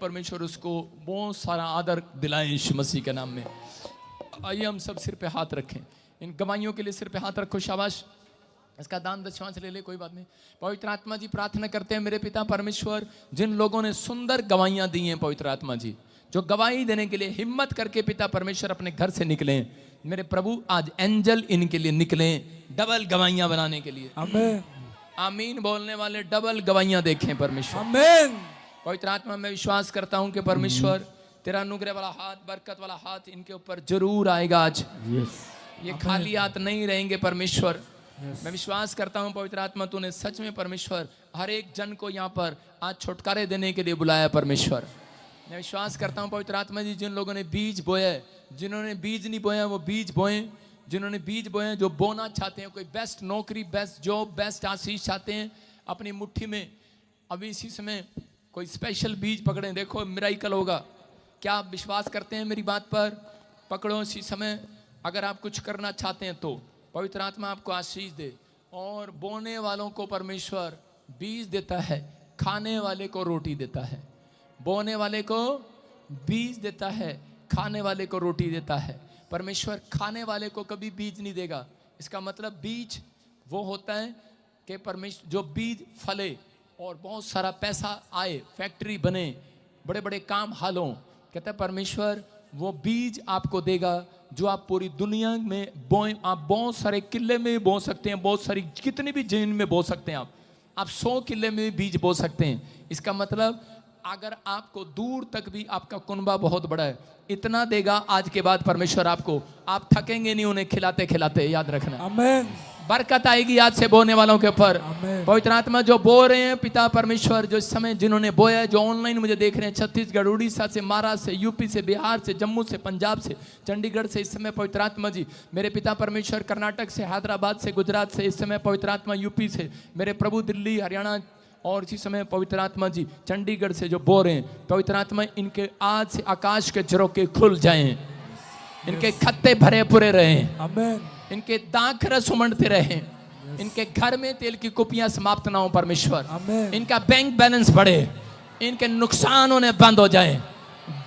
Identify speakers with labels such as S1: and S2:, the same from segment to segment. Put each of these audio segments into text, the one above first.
S1: परमेश्वर उसको बहुत सारा आदर दिलाए यीशु मसीह के नाम में। आइए हम सब सिर पे हाथ रखें, इन गवाहियों के लिए सिर पे हाथ रखो। शाबाश, इसका दान दशवांश ले ले, कोई बात नहीं। पवित्र आत्मा जी प्रार्थना करते हैं मेरे पिता परमेश्वर, जिन लोगों ने सुंदर गवाहियां दी हैं पवित्र आत्मा जी, जो गवाही देने के लिए हिम्मत करके पिता परमेश्वर अपने घर से निकले, मेरे प्रभु आज एंजल इनके लिए निकले डबल गवाहियां बनाने के लिए।
S2: आमीन
S1: आमीन बोलने वाले डबल गवाहियां देखें परमेश्वर।
S2: आमीन।
S1: पवित्र आत्मा मैं विश्वास करता हूं कि परमेश्वर तेरा अनुग्रह वाला हाथ, बरकत वाला हाथ इनके ऊपर जरूर आएगा आज। ये खाली हाथ नहीं रहेंगे परमेश्वर। मैं विश्वास करता हूं पवित्र आत्मा तूने सच में परमेश्वर हर एक जन को यहाँ पर आज छुटकारे देने के लिए बुलाया परमेश्वर। मैं विश्वास करता हूं पवित्र आत्मा जी, जिन लोगों ने बीज बोया, जिन्होंने बीज नहीं बोया वो बीज बोए, जिन्होंने बीज बोए, जो बोना चाहते हैं, कोई बेस्ट नौकरी, बेस्ट जॉब, बेस्ट आशीष चाहते हैं अपनी मुट्ठी में, अभी इसी समय कोई स्पेशल बीज पकड़े, देखो मिराइकल होगा। क्या आप विश्वास करते हैं मेरी बात पर? पकड़ो इसी समय। अगर आप कुछ करना चाहते हैं तो पवित्र आत्मा आपको आशीष दे। और बोने वालों को परमेश्वर बीज देता है, खाने वाले को रोटी देता है। बोने वाले को बीज देता है, खाने वाले को रोटी देता है। परमेश्वर खाने वाले को कभी बीज नहीं देगा। इसका मतलब बीज वो होता है कि परमेश्वर जो बीज फले और बहुत सारा पैसा आए, फैक्ट्री बने, बड़े बड़े काम हाल हों, कहता है परमेश्वर वो बीज आपको देगा जो आप पूरी दुनिया में बोए। आप बहुत सारे किले में बो सकते हैं, बहुत सारी कितनी भी जमीन में बो सकते हैं। आप 100 किले में भी बीज बो सकते हैं। इसका मतलब अगर आपको दूर तक भी आपका कुनबा बहुत बड़ा है, इतना देगा आज के बाद परमेश्वर आपको, आप थकेंगे नहीं उन्हें खिलाते खिलाते, याद रखना।
S2: आमीन।
S1: बरकत आएगी आज से बोने वालों के ऊपर। पवित्र आत्मा जो बो रहे हैं पिता परमेश्वर, जो इस समय जिन्होंने बोया है, जो ऑनलाइन मुझे देख रहे हैं, छत्तीसगढ़, उड़ीसा से, महाराष्ट्र से, यूपी से, बिहार से, जम्मू से, पंजाब से, चंडीगढ़ से, इस समय पवित्र आत्मा जी मेरे पिता परमेश्वर, कर्नाटक से, हैदराबाद से, गुजरात से, इस समय पवित्र आत्मा यूपी से, मेरे प्रभु दिल्ली, हरियाणा, और इसी समय पवित्र आत्मा जी चंडीगढ़ से जो बो रहे हैं, पवित्र आत्मा इनके आज से आकाश के झरोखे खुल जाएं, इनके खत्ते भरे पूरे रहें,
S2: आमीन।
S1: इनके दाखर सुमंडते रहें, इनके घर में तेल की कुपियां समाप्त ना हो परमेश्वर,
S2: आमीन।
S1: इनका बैंक बैलेंस बढ़े, इनके नुकसान उन्हें बंद हो जाए,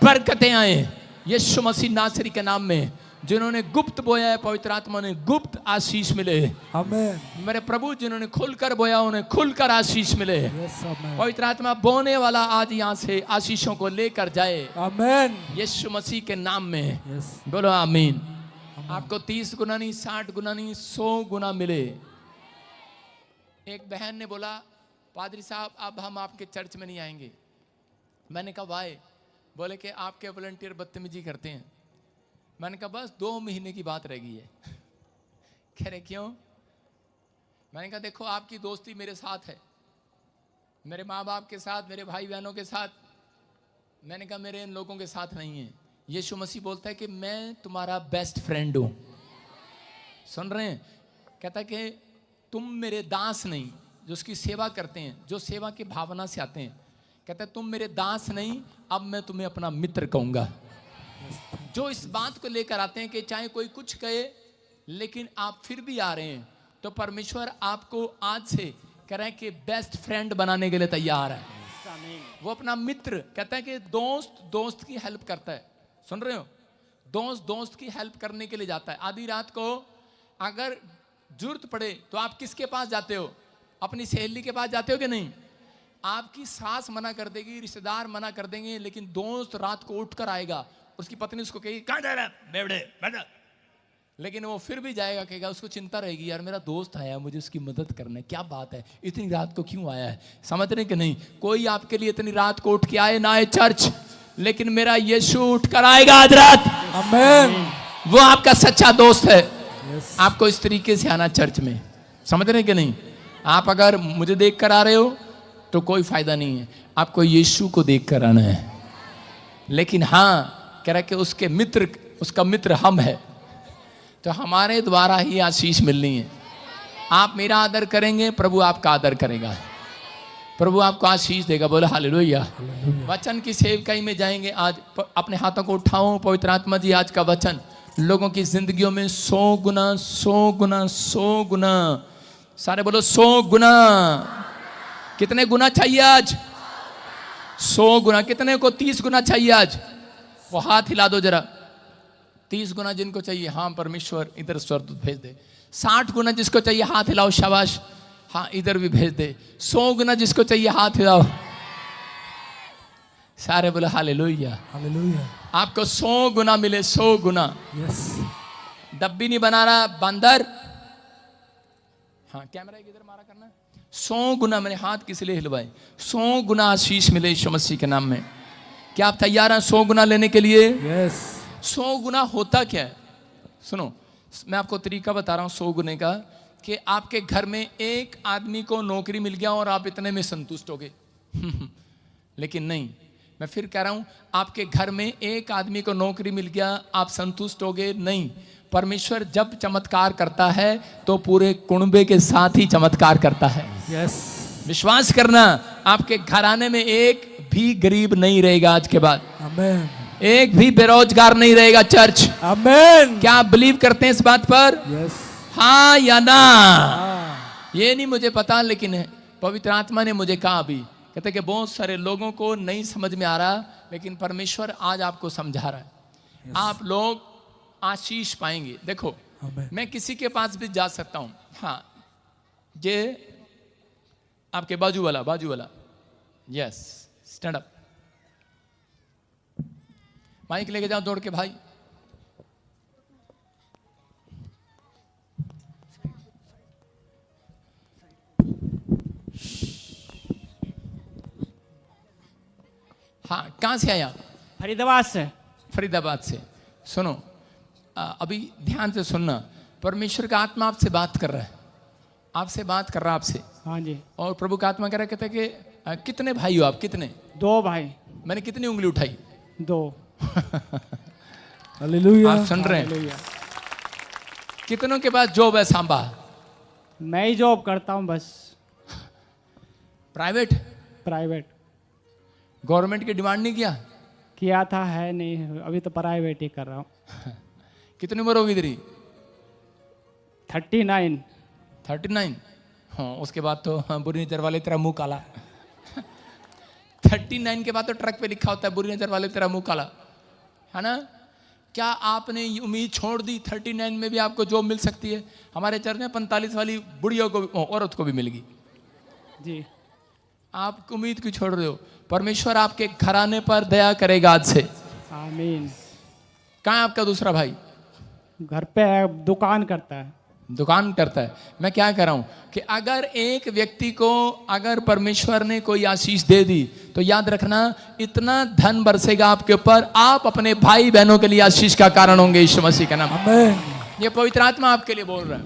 S1: बरकतें आए यीशु मसीह नासरी के नाम में। जिन्होंने गुप्त बोया है पवित्र आत्मा ने गुप्त आशीष मिले।
S2: आमीन।
S1: मेरे प्रभु जिन्होंने खुलकर बोया उन्हें खुलकर आशीष मिले। पवित्र आत्मा बोने वाला आज यहाँ से आशीषों को लेकर जाए,
S2: आमीन।
S1: यीशु मसीह के नाम में बोलो आमीन। आपको 30 गुना नहीं, 60 गुना नहीं, 100 गुना मिले। एक बहन ने बोला पादरी साहब अब हम आपके चर्च में नहीं आएंगे। मैंने कहा वाई? बोले कि आपके वॉलंटियर बदतमीजी करते हैं। मैंने कहा बस 2 महीने की बात रह गई है। कह रहे क्यों? मैंने कहा देखो आपकी दोस्ती मेरे साथ है, मेरे माँ बाप के साथ, मेरे भाई बहनों के साथ। मैंने कहा मेरे इन लोगों के साथ नहीं है। यीशु मसीह बोलता है कि मैं तुम्हारा बेस्ट फ्रेंड हूँ। सुन रहे हैं? कहता है कि तुम मेरे दास नहीं, जो उसकी सेवा करते हैं, जो सेवा की भावना से आते हैं। कहता है तुम मेरे दास नहीं, अब मैं तुम्हें अपना मित्र कहूँगा। जो इस बात को लेकर आते हैं कि चाहे कोई कुछ कहे लेकिन आप फिर भी आ रहे हैं, तो परमेश्वर आपको आज से कह रहे हैं कि बेस्ट फ्रेंड बनाने के लिए तैयार है। वो अपना मित्र, कहता है कि दोस्त दोस्त की हेल्प करता है। सुन रहे हो? दोस्त दोस्त की हेल्प करने के लिए जाता है। आधी रात को अगर जरूरत पड़े तो आप किसके पास जाते हो? अपनी सहेली के पास जाते हो कि नहीं? आपकी सास मना कर देगी, रिश्तेदार मना कर देंगे, लेकिन दोस्त रात को उठकर आएगा। उसकी पत्नी उसको कहेगी कहाँ जा रहा है बेवड़े बैठा, लेकिन वो फिर भी जाएगा, कहेगा, उसको चिंता रहेगी यार मेरा दोस्त आया, मुझे उसकी मदद करना है, क्या बात है, इतनी रात को क्यों आया है। समझ रहे कि नहीं? कोई आपके लिए इतनी रात को उठ के आए ना आए चर्च, लेकिन मेरा यीशु उठ कर आएगा आज रात।
S2: आमीन।
S1: वो आपका सच्चा दोस्त है। आपको इस तरीके से आना चर्च में। समझ रहे कि नहीं? आप अगर मुझे देख कर आ रहे हो तो कोई फायदा नहीं है, आपको यीशु को देख कर आना है। लेकिन हाँ कह रहा कि उसके मित्र, उसका मित्र हम है, तो हमारे द्वारा ही आशीष मिलनी है। आप मेरा आदर करेंगे, प्रभु आपका आदर करेगा, प्रभु आपको आशीष देगा। बोले हालेलुया। वचन की सेवकाई में जाएंगे। आज अपने हाथों को उठाओ। पवित्र आत्मा जी आज का वचन लोगों की जिंदगियों में 100 गुना 100 गुना 100 गुना, सारे बोलो 100 गुना। कितने गुना चाहिए आज? 100 गुना। कितने को 30 गुना चाहिए आज? वो हाथ हिला दो जरा। 30 गुना जिनको चाहिए, हाँ परमेश्वर इधर स्वर्गदूत भेज दे। 60 गुना जिसको चाहिए हाथ हिलाओ, शाबाश, हाँ इधर भी भेज दे। 100 गुना जिसको चाहिए हाथ हिलाओ। सारे बोले हालेलुया।
S2: हालेलुया।
S1: आपको 100 गुना मिले, 100 गुना।
S2: यस।
S1: डब्बी नहीं बना रहा बंदर। हाँ कैमरा इधर मारा करना। 100 गुना मैंने हाथ किस लिए हिलवाए? 100 गुना आशीष मिले यीशु मसीह के नाम में। क्या आप तैयार हैं 100 गुना लेने के लिए?
S2: यस।
S1: 100 गुना होता क्या है? सुनो, मैं आपको तरीका बता रहा हूँ 100 गुने का, कि आपके घर में एक आदमी को नौकरी मिल गया और आप इतने में संतुष्ट हो गए। लेकिन नहीं, मैं फिर कह रहा हूँ, आपके घर में एक आदमी को नौकरी मिल गया, आप संतुष्ट हो गए? नहीं। परमेश्वर जब चमत्कार करता है तो पूरे कुनबे के साथ ही चमत्कार करता है।
S2: यस।
S1: विश्वास करना, आपके घराने में एक भी गरीब नहीं रहेगा आज के बाद।
S2: आमेन।
S1: एक भी बेरोजगार नहीं रहेगा चर्च।
S2: आमेन।
S1: क्या आप बिलीव करते हैं इस बात पर?
S2: यस।
S1: हाँ या ना?
S2: हाँ।
S1: ये नहीं मुझे पता, लेकिन पवित्र आत्मा ने मुझे कहा अभी, कहते कि बहुत सारे लोगों को नहीं समझ में आ रहा, लेकिन परमेश्वर आज आपको समझा रहा है। आप लोग आशीष पाएंगे। देखो,
S2: आमेन।
S1: मैं किसी के पास भी जा सकता हूं। हाँ, ये आपके बाजू वाला, यस, स्टैंड अप। माइक लेके जाओ दौड़ के भाई। हाँ, कहां से आए आप?
S3: फरीदाबाद से।
S1: फरीदाबाद से। सुनो, अभी ध्यान से सुनना, परमेश्वर का आत्मा आपसे बात कर रहा है, आपसे बात कर रहा है आपसे।
S3: हाँ जी।
S1: और प्रभु का आत्मा कह रहा है, कहता है कि कितने भाई हो आप? कितने?
S3: 2 भाई।
S1: मैंने कितनी उंगली उठाई?
S3: 2।
S2: हालेलुया।
S1: आप सुन रहे हैं?
S3: हालेलुया।
S1: कितनों के पास जॉब है सांबा?
S3: मैं ही जॉब करता हूँ बस।
S1: प्राइवेट?
S3: प्राइवेट
S1: गवर्नमेंट की डिमांड नहीं किया?
S3: किया था, है नहीं, अभी तो प्राइवेट ही कर रहा हूँ।
S1: कितनी उम्र होगी तेरी?
S3: 39।
S1: 39? हाँ, उसके बाद तो हाँ, बुरी नजर वाले तेरा मुंह काला। 39 के बाद तो ट्रक पे लिखा होता है बुरी नजर वाले तेरा मुंह काला, है ना? क्या आपने ये उम्मीद छोड़ दी 39 में भी आपको जॉब मिल सकती है? हमारे चर्च में 45 वाली बुढ़ियों को, औरत को भी मिल गई
S3: जी।
S1: आप उम्मीद क्यों छोड़ रहे हो? परमेश्वर आपके घराने पर दया करेगा आज से।
S3: आमीन।
S1: कहाँ है आपका दूसरा भाई?
S3: घर पे है, दुकान करता है।
S1: दुकान करता है। मैं क्या कह रहा हूं कि अगर एक व्यक्ति को अगर परमेश्वर ने कोई आशीष दे दी तो याद रखना, इतना धन बरसेगा आपके ऊपर, आप अपने भाई बहनों के लिए आशीष का कारण होंगे यीशु मसीह का नाम।
S2: आमेन।
S1: ये पवित्र आत्मा आपके लिए बोल रहा है।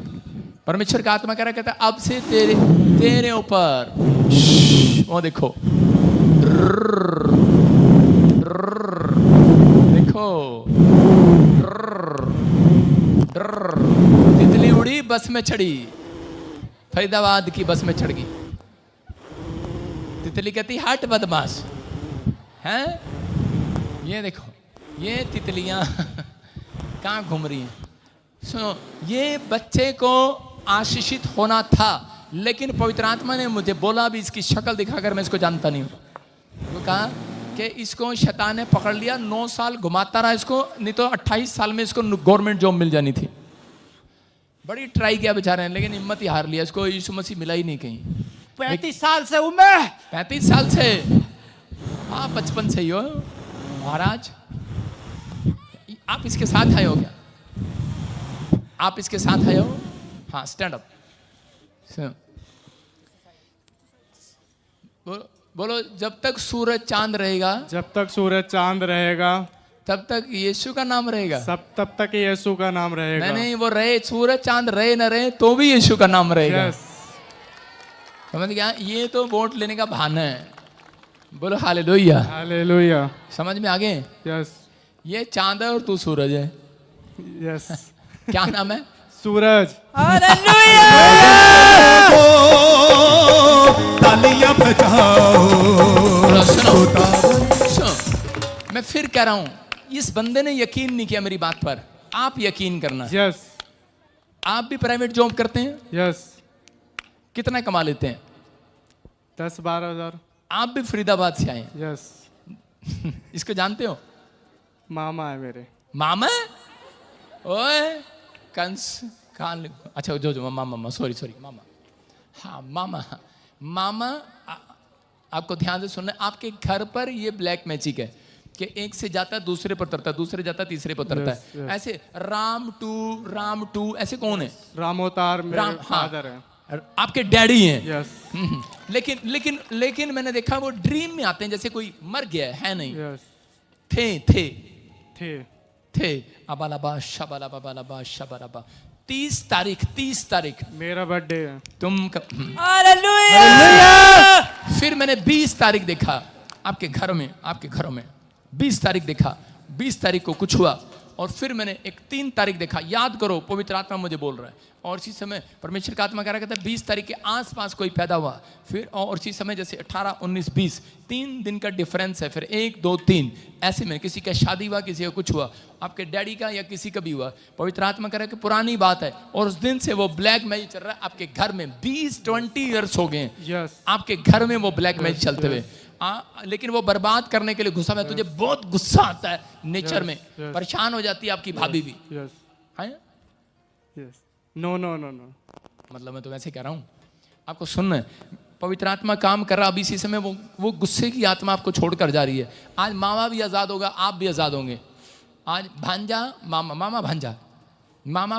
S1: परमेश्वर का आत्मा कह रहा है, कहता है अब से तेरे ऊपर, वो देखो, देखो, तितली उड़ी, बस में चढ़ी, फरीदाबाद की बस में चढ़ गई। तितली कहती हट बदमाश, हैं? ये देखो, ये तितलियां कहाँ घूम रही हैं? सुनो, ये बच्चे को आशीषित होना था, लेकिन पवित्र आत्मा ने मुझे बोला भी, इसकी शक्ल दिखाकर मैं इसको जानता नहीं हूँ। वो कहा कि इसको शैतान ने पकड़ लिया, 9 साल घुमाता रहा इसको, नहीं तो 28 साल में इसको गवर्नमेंट जॉब मिल जानी थी। बड़ी ट्राई किया बेचारे ने, लेकिन हिम्मत ही हार लिया, इसको यीशु मसीह मिला ही नहीं कहीं।
S3: 35 साल से हूँ मैं।
S1: 35 साल से? हाँ, 55 से ही हो महाराज। आप इसके साथ आए हो क्या? आप इसके साथ आए हो? हाँ, स्टैंड अप। बोलो, जब तक सूरज चांद रहेगा,
S4: जब तक सूरज चांद रहेगा,
S1: तब तक यीशु का नाम रहेगा।
S4: तब तक यीशु का नाम रहेगा।
S1: नहीं, वो रहे, सूरज चांद रहे न रहे तो भी यीशु का नाम रहेगा।
S4: यस।
S1: समझ गया? ये तो वोट लेने का बहाना है। बोलो हालेलुया।
S4: हालेलुया।
S1: समझ में आ गए?
S4: यस।
S1: ये चांद है और तू सूरज है।
S4: यस।
S1: क्या नाम है?
S4: सूरज।
S2: तालियां बजाओ।
S1: सुनो, मैं फिर कह रहा हूं, इस बंदे ने यकीन नहीं किया मेरी बात पर, आप यकीन करना।
S4: यस।
S1: आप भी प्राइवेट जॉब करते हैं?
S4: यस।
S1: कितना कमा लेते हैं?
S4: 10-12 हज़ार।
S1: आप भी फरीदाबाद से आए हैं।
S4: यस
S1: इसको जानते हो?
S4: मामा है मेरे।
S1: मामा? ओए कंस कान, अच्छा जो मामा सॉरी मामा, हाँ मामा। मामा आपको ध्यान से सुनना, आपके घर पर ये ब्लैक मैजिक है कि एक से जाता है दूसरे पर उतरता है, दूसरे जाता है तीसरे पर उतरता
S4: Yes,
S1: है।
S4: yes.
S1: ऐसे राम टू ऐसे कौन है?
S4: रामोतार मेरे
S1: राम, हाँ।
S4: फादर है।
S1: आपके डैडी हैं।
S4: यस
S1: लेकिन मैंने देखा वो ड्रीम में आते हैं जैसे कोई मर गया है नहीं।
S4: यस
S1: थे
S4: थे
S1: अबालाबा शबालाबा शबालाबा। 30 तारीख
S4: मेरा बर्थडे है।
S1: तुम
S2: हालेलुया।
S1: फिर मैंने 20 तारीख देखा आपके घरों में 20 तारीख देखा, 20 तारीख को कुछ हुआ। और फिर मैंने एक 3 तारीख देखा, याद करो पवित्र आत्मा मुझे बोल रहा है। और इसी समय परमेश्वर का आत्मा कह रहा था 20 तारीख के आसपास कोई पैदा हुआ। फिर और इसी समय जैसे 18, 19, 20 3 दिन का डिफरेंस है। फिर 1, 2, 3 ऐसे में किसी का शादी हुआ, किसी का कुछ हुआ, आपके डैडी का या किसी का भी हुआ। पवित्र आत्मा कह रहा है कि पुरानी बात है। और उस दिन से वो ब्लैक मैजिक चल रहा है आपके घर में। 20 ईयर्स हो गए
S4: यस
S1: आपके घर में वो ब्लैक मैजिक चलते हुए। लेकिन वो बर्बाद करने के लिए घुसा हुआ है। तुझे बहुत गुस्सा आता है नेचर में, परेशान हो जाती है आपकी भाभी भी।
S4: यस
S1: है
S4: यस नो
S1: मतलब मैं तो वैसे कह रहा हूँ, आपको सुनना है। पवित्र आत्मा काम कर रहा अभी इसी समय। वो गुस्से की आत्मा आपको छोड़कर जा रही है। आज मामा भी आजाद होगा, आप भी आजाद होंगे। आज भांजा मामा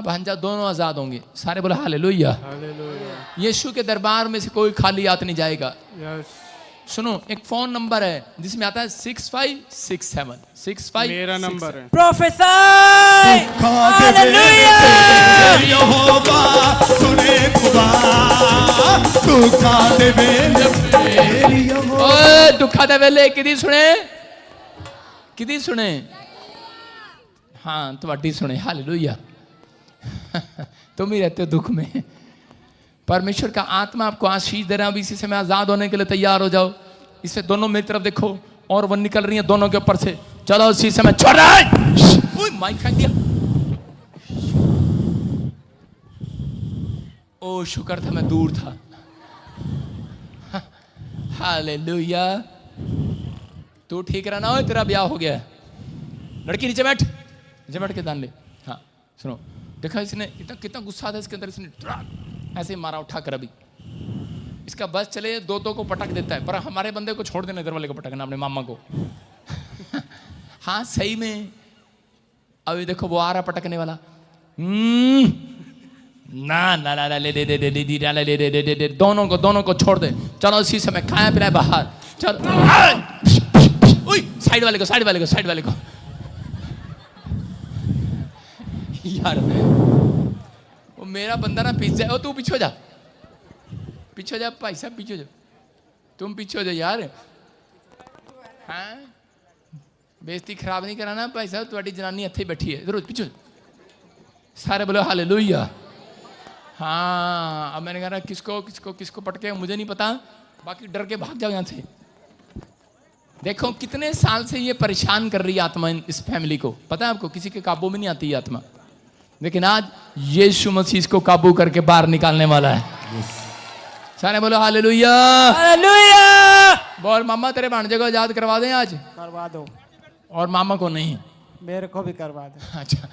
S1: भांजा दोनों आजाद होंगे। सारे बोले हालेलुया।
S4: हालेलुया।
S1: यीशु के दरबार में से कोई खाली हाथ नहीं जाएगा।
S4: यस
S1: सुनो, एक फोन नंबर है जिसमें आता है 6567 65।
S4: मेरा नंबर है।
S2: Professor hallelujah. यहोवा सुने खुदा, तू खा देवे मेरी यहोवा।
S1: ओए दुखा दे वेले किदी सुने हाँ तुम्हारी सुने। हालेलुया। तुम ही रहते हो दुख में। परमेश्वर का आत्मा आपको आशीष दे रहा है। अभी इसी समय आजाद होने के लिए तैयार हो जाओ। इससे दोनों मेरी तरफ देखो, और वो निकल रही है दोनों के ऊपर से। चलो इसी समय छोड़ रहा है। माइक फेंक दिया। ओ शुक्र था मैं दूर था। हालेलुया। तू ठीक रहना हो, तेरा ब्याह हो गया है। लड़की नीचे बैठ के दान ले। हाँ सुनो, देखा इसने कितना गुस्सा था इसके अंदर। इसने ऐसे मारा उठा कर। अभी इसका बस चले दो को पटक देता है, पर हमारे बंदे को छोड़ देना, इधर वाले को पटकना, अपने मामा को। हाँ सही में। अभी देखो वो आ रहा पटकने वाला। ना ले दोनों को छोड़ दे। चलो इसी समय खाया पिलाया बाहर। चलो साइड वाले को यार वो मेरा बंदा ना पीछे। ओ तू पीछे हो जा भाई साहब, पीछे हो जा। तुम पीछे हो जा यार। हाँ बेइज्जती खराब नहीं कराना भाई साहब। तुम्हारी जनानी इत्थे बैठी है, इधर पीछे। सारे बोलो हालेलुया। हाँ अब मैंने कहा किसको पटके मुझे नहीं पता, बाकी डर के भाग जाओ यहाँ से। देखो कितने साल से ये परेशान कर रही है आत्मा इस फैमिली को। पता है आपको, किसी के काबू में नहीं आती ये आत्मा। लेकिन आज यीशु मसीह इसको काबू करके बाहर निकालने वाला है। सारे बोलो हालेलुया।
S2: हालेलुया।
S1: बोल मामा तेरे भांजे को आजाद करवा दें आज।
S3: करवा दो।
S1: और मामा को नहीं।
S3: मेरे को भी करवा दो।
S1: अच्छा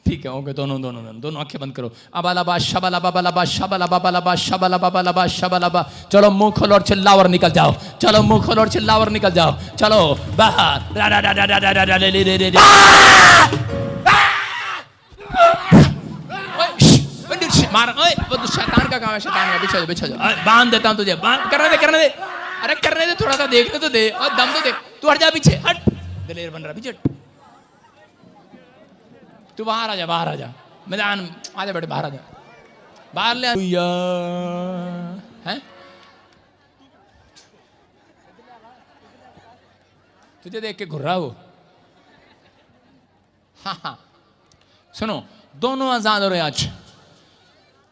S1: ठीक है, ओके। दोनों आंखें बंद करो। अबालाबा शबालाबा शबालाबा शबालाबा शबालाबा। चलो मुंह खोलो और चिल्लाओ और निकल जाओ। चलो मुंह खोलो और चिल्लाओ और निकल जाओ। चलो बाहर। मार। वो तो शैतान का काम है, शैतान का। बिछो जा। बांध देता हूं तुझे। करने दे। अरे करने दे, थोड़ा सा देखने तो दे, और दम तो दे। तू हट जा पीछे, हट। दिलेर बन रहा पीछे। तू बाहर आ जा मैदान। आ जा बेटे, बाहर आ जा। बाहर ले हैं। तुझे देख के घुर रहा वो। हाँ सुनो, दोनों आजाद हो रहे आज।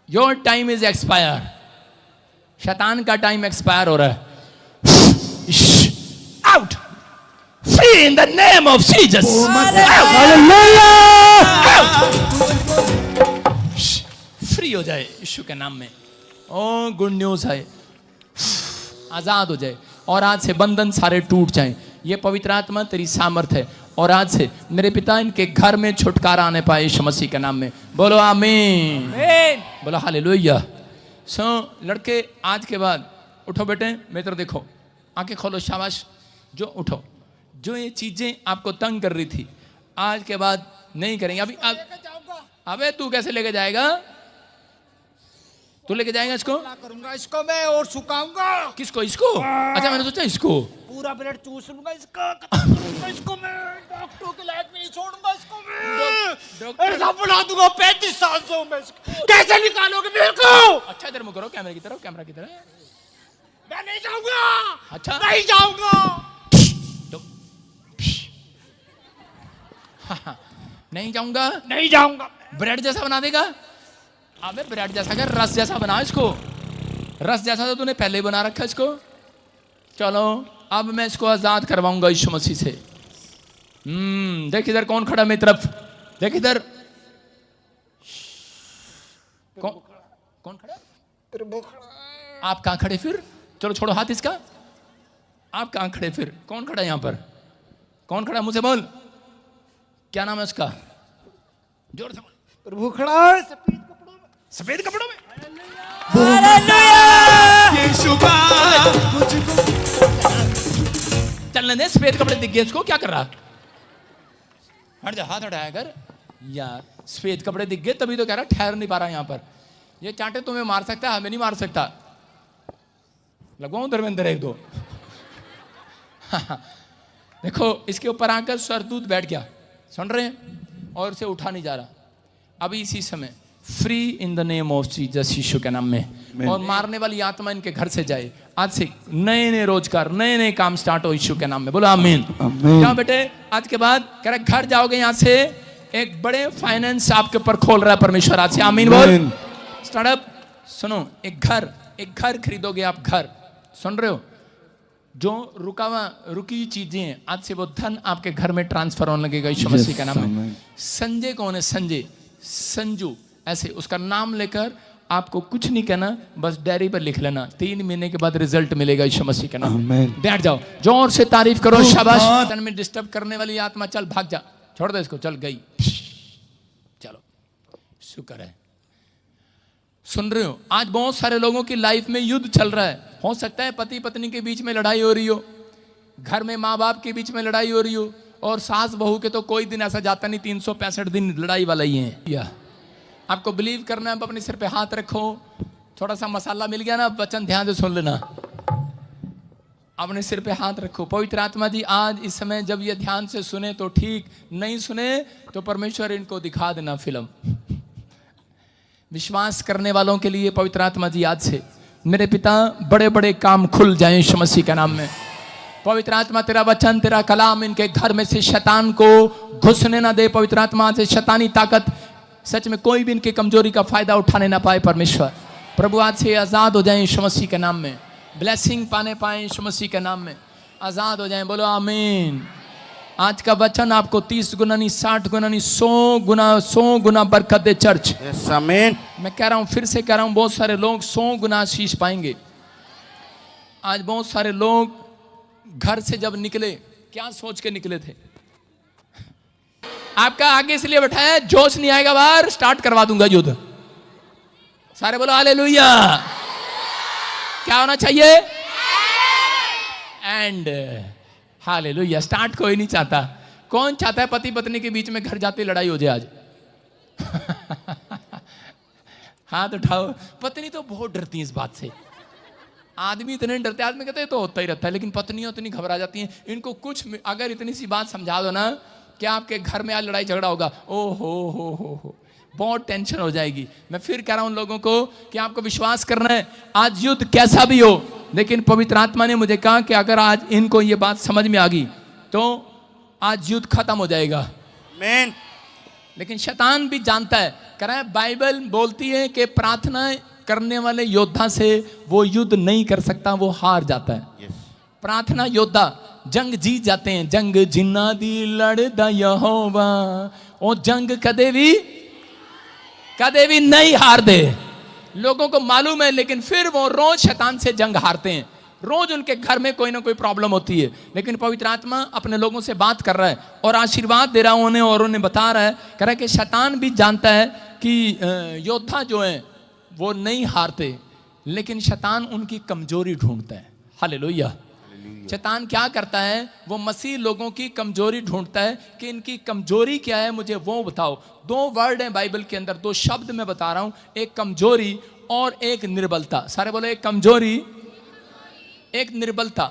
S1: Your time is expire. शैतान का टाइम एक्सपायर हो रहा है। Out. Free in the name of Jesus. Free हो जाए यीशु के नाम में। ओ गुड न्यूज है। आजाद हो जाए और आज से बंधन सारे टूट जाएं। ये पवित्र आत्मा तेरी सामर्थ है और आज से मेरे पिता इनके घर में छुटकारा आने पाए यीशु मसीह के नाम में। बोलो आमीन, बोलो हालेलुया। सो लड़के आज के बाद उठो बेटे, मेरी तरफ देखो, आंखें खोलो, शाबाश। जो उठो, जो ये चीजें आपको तंग कर रही थी आज के बाद नहीं करेंगे। अभी अबे तू कैसे लेके जाएगा? तू लेके जाएगा इसको?
S2: करूंगा इसको मैं और सुखाऊंगा।
S1: किसको? इसको? अच्छा मैंने सोचा इसको
S2: पूरा ब्लड चूस लूंगा इसका, इसको मैं डॉक्टरों के लायक नहीं छोड़ूंगा इसको मैं। ऐसा बना दूंगा 35 साल से मैं इसको। कैसे निकालोगे मेरे को?
S1: अच्छा इधर मुँह करो, कैमरे की तरफ, कैमरा की तरफ।
S2: मैं नहीं जाऊंगा।
S1: अच्छा
S2: नहीं जाऊंगा।
S1: नहीं जाऊंगा,
S2: नहीं जाऊंगा।
S1: ब्रेड जैसा बना देगा? अबे ब्रेड जैसा कर, रस जैसा बना इसको। रस जैसा तो तूने पहले ही बना रखा इसको। चलो अब मैं इसको आजाद करवाऊंगा यीशु मसीह से। देख इधर कौन खड़ा मेरी तरफ, देख इधर कौन खड़ा? आप कहां खड़े फिर? चलो छोड़ो हाथ इसका। आप कहां खड़े फिर? कौन खड़ा यहां पर? कौन खड़ा? मुझसे बोल, क्या नाम है उसका? जोर से बोल।
S2: प्रभु खड़ा है
S1: सफेद कपड़ों में।
S2: यीशु का
S1: चलने दे, सफेद कपड़े दिख गए इसको, क्या कर रहा? हट जा, हाथ हटाया कर यार। सफेद कपड़े दिख गए तभी तो कह रहा ठहर नहीं पा रहा यहाँ पर। ये चांटे तुम्हें मार सकता है, हमें नहीं मार सकता। लगवाऊं धर्मेंद्र एक दो। देखो इसके ऊपर आकर सरदूत बैठ गया, सुन रहे हैं, और उसे उठा नहीं जा रहा। अभी इसी समय free in the name of Jesus, यीशु के नाम में। और मारने वाली आत्मा इनके घर से जाए। आज से नए नए रोजगार, नए नए काम स्टार्ट हो यीशु के नाम में। बोलो आमीन। क्या बेटे आज के बाद कह रहे घर जाओगे यहाँ से एक बड़े फाइनेंस आपके ऊपर खोल रहा है परमेश्वर आज से। आमीन बोल। स्टार्टअप सुनो, एक घर खरीदोगे आप, घर सुन रहे हो? जो रुकी चीजें हैं आज से वो धन आपके घर में ट्रांसफर होने लगेगा यीशु मसीह का नाम है। संजय कौन है? संजय, संजू, ऐसे उसका नाम लेकर आपको कुछ नहीं कहना, बस डायरी पर लिख लेना। 3 महीने के बाद रिजल्ट मिलेगा यीशु मसीह का नाम। बैठ जाओ, जोर से तारीफ करो, शाबाश। तन में डिस्टर्ब करने वाली आत्मा चल भाग जा, छोड़ दे इसको, चल गई। चलो शुक्र है। सुन रहे हो आज बहुत सारे लोगों की लाइफ में युद्ध चल रहा है। हो सकता है पति पत्नी के बीच में लड़ाई हो रही हो, घर में माँ बाप के बीच में लड़ाई हो रही हो, और सास बहू के तो कोई दिन ऐसा जाता नहीं, 365 दिन लड़ाई वाला ही है। या आपको बिलीव करना है, अपने सिर पे हाथ रखो। थोड़ा सा मसाला मिल गया ना, वचन ध्यान से सुन लेना। अपने सिर पे हाथ रखो। पवित्र आत्मा जी आज इस समय जब ये ध्यान से सुने तो ठीक, नहीं सुने तो परमेश्वर इनको दिखा देना फिल्म। विश्वास करने वालों के लिए पवित्र आत्मा जी आज से मेरे पिता बड़े बड़े काम खुल जाएं यीशु मसीह के नाम में। पवित्र आत्मा तेरा वचन, तेरा कलाम इनके घर में से शैतान को घुसने ना दे। पवित्र आत्मा से शैतानी ताकत सच में कोई भी इनकी कमजोरी का फायदा उठाने ना पाए। परमेश्वर प्रभु आज से आजाद हो जाएं यीशु मसीह के नाम में। ब्लेसिंग पाने पाए यीशु मसीह के नाम में, आजाद हो जाएं। बोलो आमीन। आज का वचन आपको 30 गुना नहीं, 60 गुना नहीं, 100 गुना बरकत दे चर्च।
S2: आमीन।
S1: मैं कह रहा हूं, फिर से कह रहा हूं, बहुत सारे लोग 100 गुना आशीष पाएंगे। आज बहुत सारे लोग घर से जब निकले, क्या सोच के निकले थे? आपका आगे इसलिए बैठाया, जोश नहीं आएगा बाहर, स्टार्ट करवा दूंगा युद्ध। सारे बोलो हालेलुया। क्या होना चाहिए? And hallelujah. स्टार्ट कोई नहीं चाहता। कौन चाहता है पति पत्नी के बीच में घर जाते लड़ाई हो जाए आज? हाथ उठाओ। पत्नी तो बहुत डरती है इस बात से। आदमी इतने डरते, आदमी कहते हैं तो होता ही रहता है, लेकिन पत्नियां इतनी घबरा जाती हैं। इनको कुछ अगर इतनी सी बात समझा दो ना कि आपके घर में आज लड़ाई झगड़ा होगा, ओ हो, बहुत टेंशन हो जाएगी। मैं फिर कह रहा हूं उन लोगों को कि आपको विश्वास करना है, आज युद्ध कैसा भी हो, लेकिन पवित्र आत्मा ने मुझे कहा कि अगर आज इनको ये बात समझ में आ गई तो आज युद्ध खत्म हो जाएगा।
S2: आमीन।
S1: लेकिन शैतान भी जानता है, कह रहा है बाइबल बोलती है कि प्रार्थना करने वाले योद्धा से वो युद्ध नहीं कर सकता, वो हार जाता है। प्रार्थना योद्धा जंग जीत जाते हैं। जंग जिन्ना दी लड़दा यहोवा, ओ जंग कदे भी नहीं हार दे। लोगों को मालूम है, लेकिन फिर वो रोज शैतान से जंग हारते हैं। रोज उनके घर में कोई ना कोई प्रॉब्लम होती है, लेकिन पवित्र आत्मा अपने लोगों से बात कर रहा है और आशीर्वाद दे रहा है उन्हें, और उन्हें बता रहा है, कह रहा है कि शैतान भी जानता है कि योद्धा जो हैं वो नहीं हारते, लेकिन शैतान उनकी कमजोरी ढूंढता है। हालेलुया। शैतान क्या करता है, वो मसीह लोगों की कमजोरी ढूंढता है कि इनकी कमजोरी क्या है, मुझे वो बताओ। 2 वर्ड हैं बाइबल के अंदर, 2 शब्द मैं बता रहा हूं, एक कमजोरी और एक निर्बलता। सारे बोलो, एक कमजोरी, एक निर्बलता।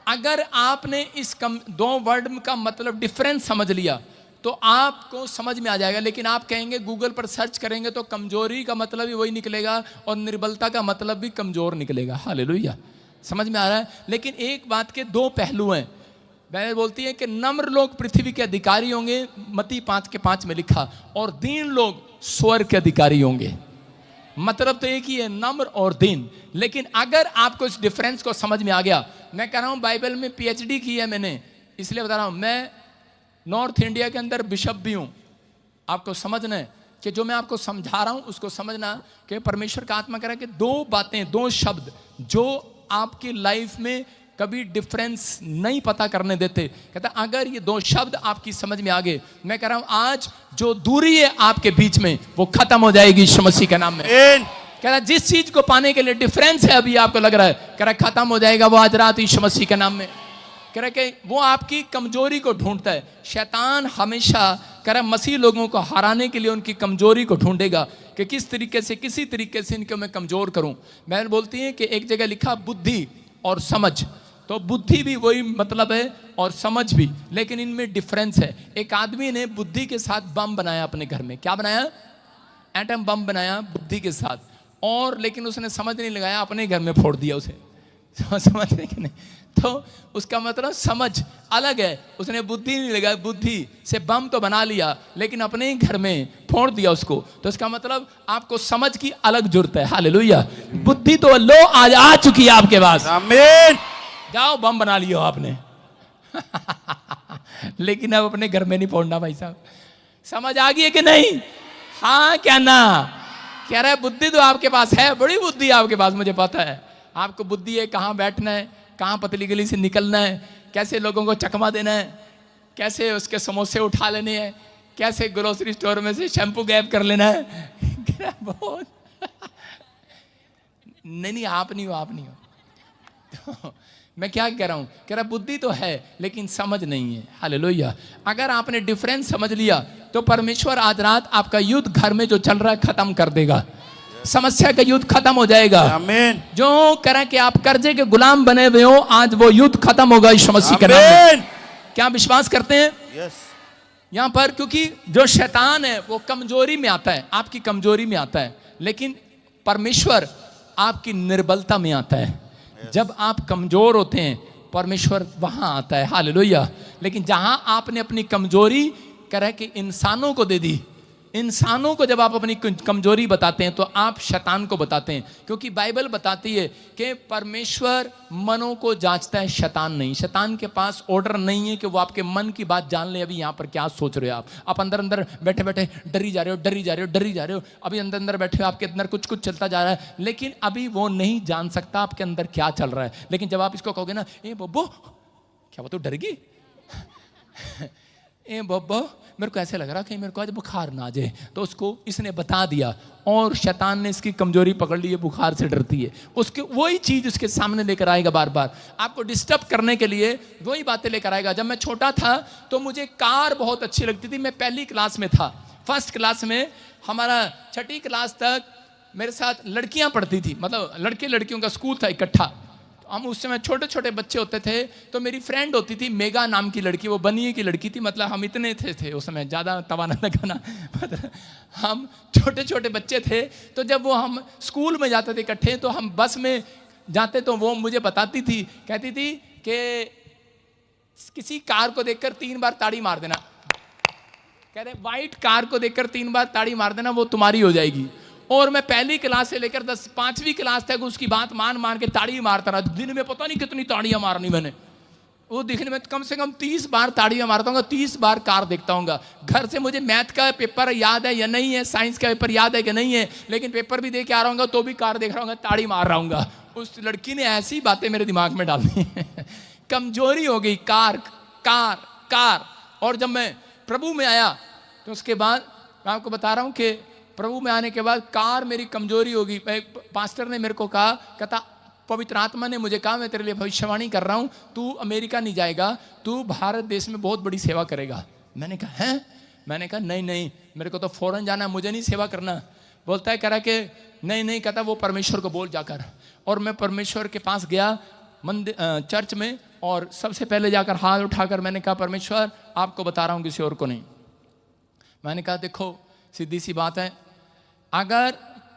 S1: अगर आपने इस 2 वर्ड का मतलब डिफरेंस समझ लिया तो आपको समझ में आ जाएगा। लेकिन आप कहेंगे, गूगल पर सर्च करेंगे तो कमजोरी का मतलब भी वही निकलेगा और निर्बलता का मतलब भी कमजोर निकलेगा। हालेलुया। समझ में आ रहा है। लेकिन एक बात के 2 पहलू हैं। बाइबल बोलती है कि नम्र लोग पृथ्वी के अधिकारी होंगे, मत्ती 5:5 में लिखा, और दीन लोग स्वर्ग के अधिकारी होंगे। मतलब तो एक ही है, नम्र और दीन। लेकिन अगर आपको इस डिफरेंस को समझ में आ गया, मैं कह रहा हूं बाइबल में PhD की है मैंने, इसलिए बता रहा हूं, मैं नॉर्थ इंडिया के अंदर बिशप भी हूं। आपको समझना है कि जो मैं आपको समझा रहा हूं उसको समझना कि परमेश्वर का आत्मा कह रहा है कि 2 बातें, 2 शब्द जो आपकी लाइफ में कभी डिफरेंस नहीं पता करने देते। कहता अगर ये 2 शब्द आपकी समझ में आ गए, मैं कह रहा हूं आज जो दूरी है आपके बीच में वो खत्म हो जाएगी यीशु मसीह के नाम में। कह रहा जिस चीज को पाने के लिए डिफरेंस है अभी आपको लग रहा है, कह रहा खत्म हो जाएगा वो आज रात यीशु मसीह के नाम में। कह रहा कि वो आपकी कमजोरी को ढूंढता है। शैतान हमेशा कह रहा मसीह लोगों को हराने के लिए उनकी कमजोरी को ढूंढेगा कि किस तरीके से, किसी तरीके से इनको मैं कमजोर करूं। बाइबल बोलती है कि एक जगह लिखा बुद्धि और समझ, तो बुद्धि भी वही मतलब है और समझ भी, लेकिन इनमें डिफरेंस है। एक आदमी ने बुद्धि के साथ बम बनाया अपने घर में। क्या बनाया? एटम बम बनाया बुद्धि के साथ, और लेकिन उसने समझ नहीं लगाया, अपने घर में फोड़ दिया उसे। समझ रहे कि नहीं? तो उसका मतलब समझ अलग है। उसने बुद्धि नहीं लगाई, बुद्धि से बम तो बना लिया लेकिन अपने ही घर में फोड़ दिया उसको। तो इसका मतलब आपको समझ की अलग जरूरत है। हालेलुया। बुद्धि तो लो आज आ चुकी है आपके पास, आमीन। जाओ बम बना लियो आपने लेकिन अब अपने घर में नहीं फोड़ना भाई साहब। समझ आ गई है कि नहीं? हाँ क्या ना? कह रहा है बुद्धि तो आपके पास है, बड़ी बुद्धि आपके पास, मुझे पता है। आपको बुद्धि है कहाँ बैठना है, कहाँ पतली गली से निकलना है, कैसे लोगों को चकमा देना है, कैसे उसके समोसे उठा लेने हैं, कैसे ग्रोसरी स्टोर में से शैम्पू गैप कर लेना है। बहुत नहीं, आप नहीं हो। तो मैं क्या कह रहा हूं? कह रहा बुद्धि तो है लेकिन समझ नहीं है। हालेलुया। अगर आपने डिफरेंस समझ लिया तो परमेश्वर आज रात आपका युद्ध घर में जो चल रहा है खत्म कर देगा। समस्या का युद्ध खत्म हो जाएगा। आमीन। जो करें कि आप कर्जे के गुलाम बने हुए हो, आज वो युद्ध खत्म होगा यीशु मसीह के नाम में। क्या विश्वास करते हैं? यस। यहां पर क्योंकि जो शैतान है वो कमजोरी में आता है, आपकी कमजोरी में आता है, लेकिन परमेश्वर आपकी निर्बलता में आता है। जब आप कमजोर होते हैं परमेश्वर वहां आता है। हालेलुया। लेकिन जहां आपने अपनी कमजोरी कह कि इंसानों को दे दी, इंसानों को जब आप अपनी कमजोरी बताते हैं तो आप शैतान को बताते हैं, क्योंकि बाइबल बताती है कि परमेश्वर मनों को जांचता है, शैतान नहीं। शैतान के पास ऑर्डर नहीं है कि वो आपके मन की बात जान ले। अभी यहाँ पर क्या सोच रहे हो आप अंदर अंदर बैठे बैठे डरी जा रहे हो, अभी अंदर अंदर बैठे हो, आपके अंदर कुछ चलता जा रहा है, लेकिन अभी वो नहीं जान सकता आपके अंदर क्या चल रहा है। लेकिन जब आप इसको कहोगे ना, ए बब्बो, क्या वो तो डर गई ए बब्बो, मेरे को ऐसे लग रहा कि मेरे को आज बुखार ना आ जाए, तो उसको इसने बता दिया और शैतान ने इसकी कमजोरी पकड़ ली है, बुखार से डरती है। उसके वही चीज उसके सामने लेकर आएगा, बार बार आपको डिस्टर्ब करने के लिए वही बातें लेकर आएगा। जब मैं छोटा था तो मुझे कार बहुत अच्छी लगती थी। मैं पहली क्लास में था, फर्स्ट क्लास में। हमारा 6ठी क्लास तक मेरे साथ लड़कियां पढ़ती थी, मतलब लड़के लड़कियों का स्कूल था इकट्ठा। हम उस समय छोटे छोटे बच्चे होते थे, तो मेरी फ्रेंड होती थी मेगा नाम की लड़की, वो बनिए की लड़की थी। मतलब हम इतने थे उस समय, ज़्यादा तवा न लगाना, मतलब हम छोटे छोटे बच्चे थे। तो जब वो हम स्कूल में जाते थे इकट्ठे, तो हम बस में जाते तो वो मुझे बताती थी, कहती थी कि किसी कार को देखकर 3 बार ताड़ी मार देना। कह रहे वाइट कार को देखकर 3 बार ताड़ी मार देना, वो तुम्हारी हो जाएगी। और मैं पहली क्लास से लेकर 5वीं क्लास तक उसकी बात मान के ताड़ी मारता रहा। दिन में पता नहीं कितनी ताड़ियां मारनी मैंने। वो दिखने में कम से कम 30 बार ताड़ियां मारता हूँ, 30 बार कार देखता हूँ। घर से मुझे मैथ का पेपर याद है या नहीं है, साइंस का पेपर याद है कि नहीं है, लेकिन पेपर भी दे के आ रहा हूँ तो भी कार देख रहा हूँ, ताड़ी मार रहा हूँ। उस लड़की ने ऐसी बातें मेरे दिमाग में डाल दी कमजोरी हो गई, कार कार कार। और जब मैं प्रभु में आया तो उसके बाद मैं आपको बता रहा हूँ कि प्रभु में आने के बाद कार मेरी कमजोरी होगी। पास्टर ने मेरे को कहा, कहता पवित्र आत्मा ने मुझे कहा मैं तेरे लिए भविष्यवाणी कर रहा हूँ, तू अमेरिका नहीं जाएगा, तू भारत देश में बहुत बड़ी सेवा करेगा। मैंने कहा हैं? मैंने कहा नहीं नहीं, मेरे को तो फौरन जाना है, मुझे नहीं सेवा करना। बोलता है, कह रहा कि नहीं नहीं, कहता वो परमेश्वर को बोल जाकर। और मैं परमेश्वर के पास गया मंदिर चर्च में, और सबसे पहले जाकर हाथ उठाकर मैंने कहा, परमेश्वर आपको बता रहा हूँ, किसी और को नहीं। मैंने कहा देखो सीधी सी बात है, अगर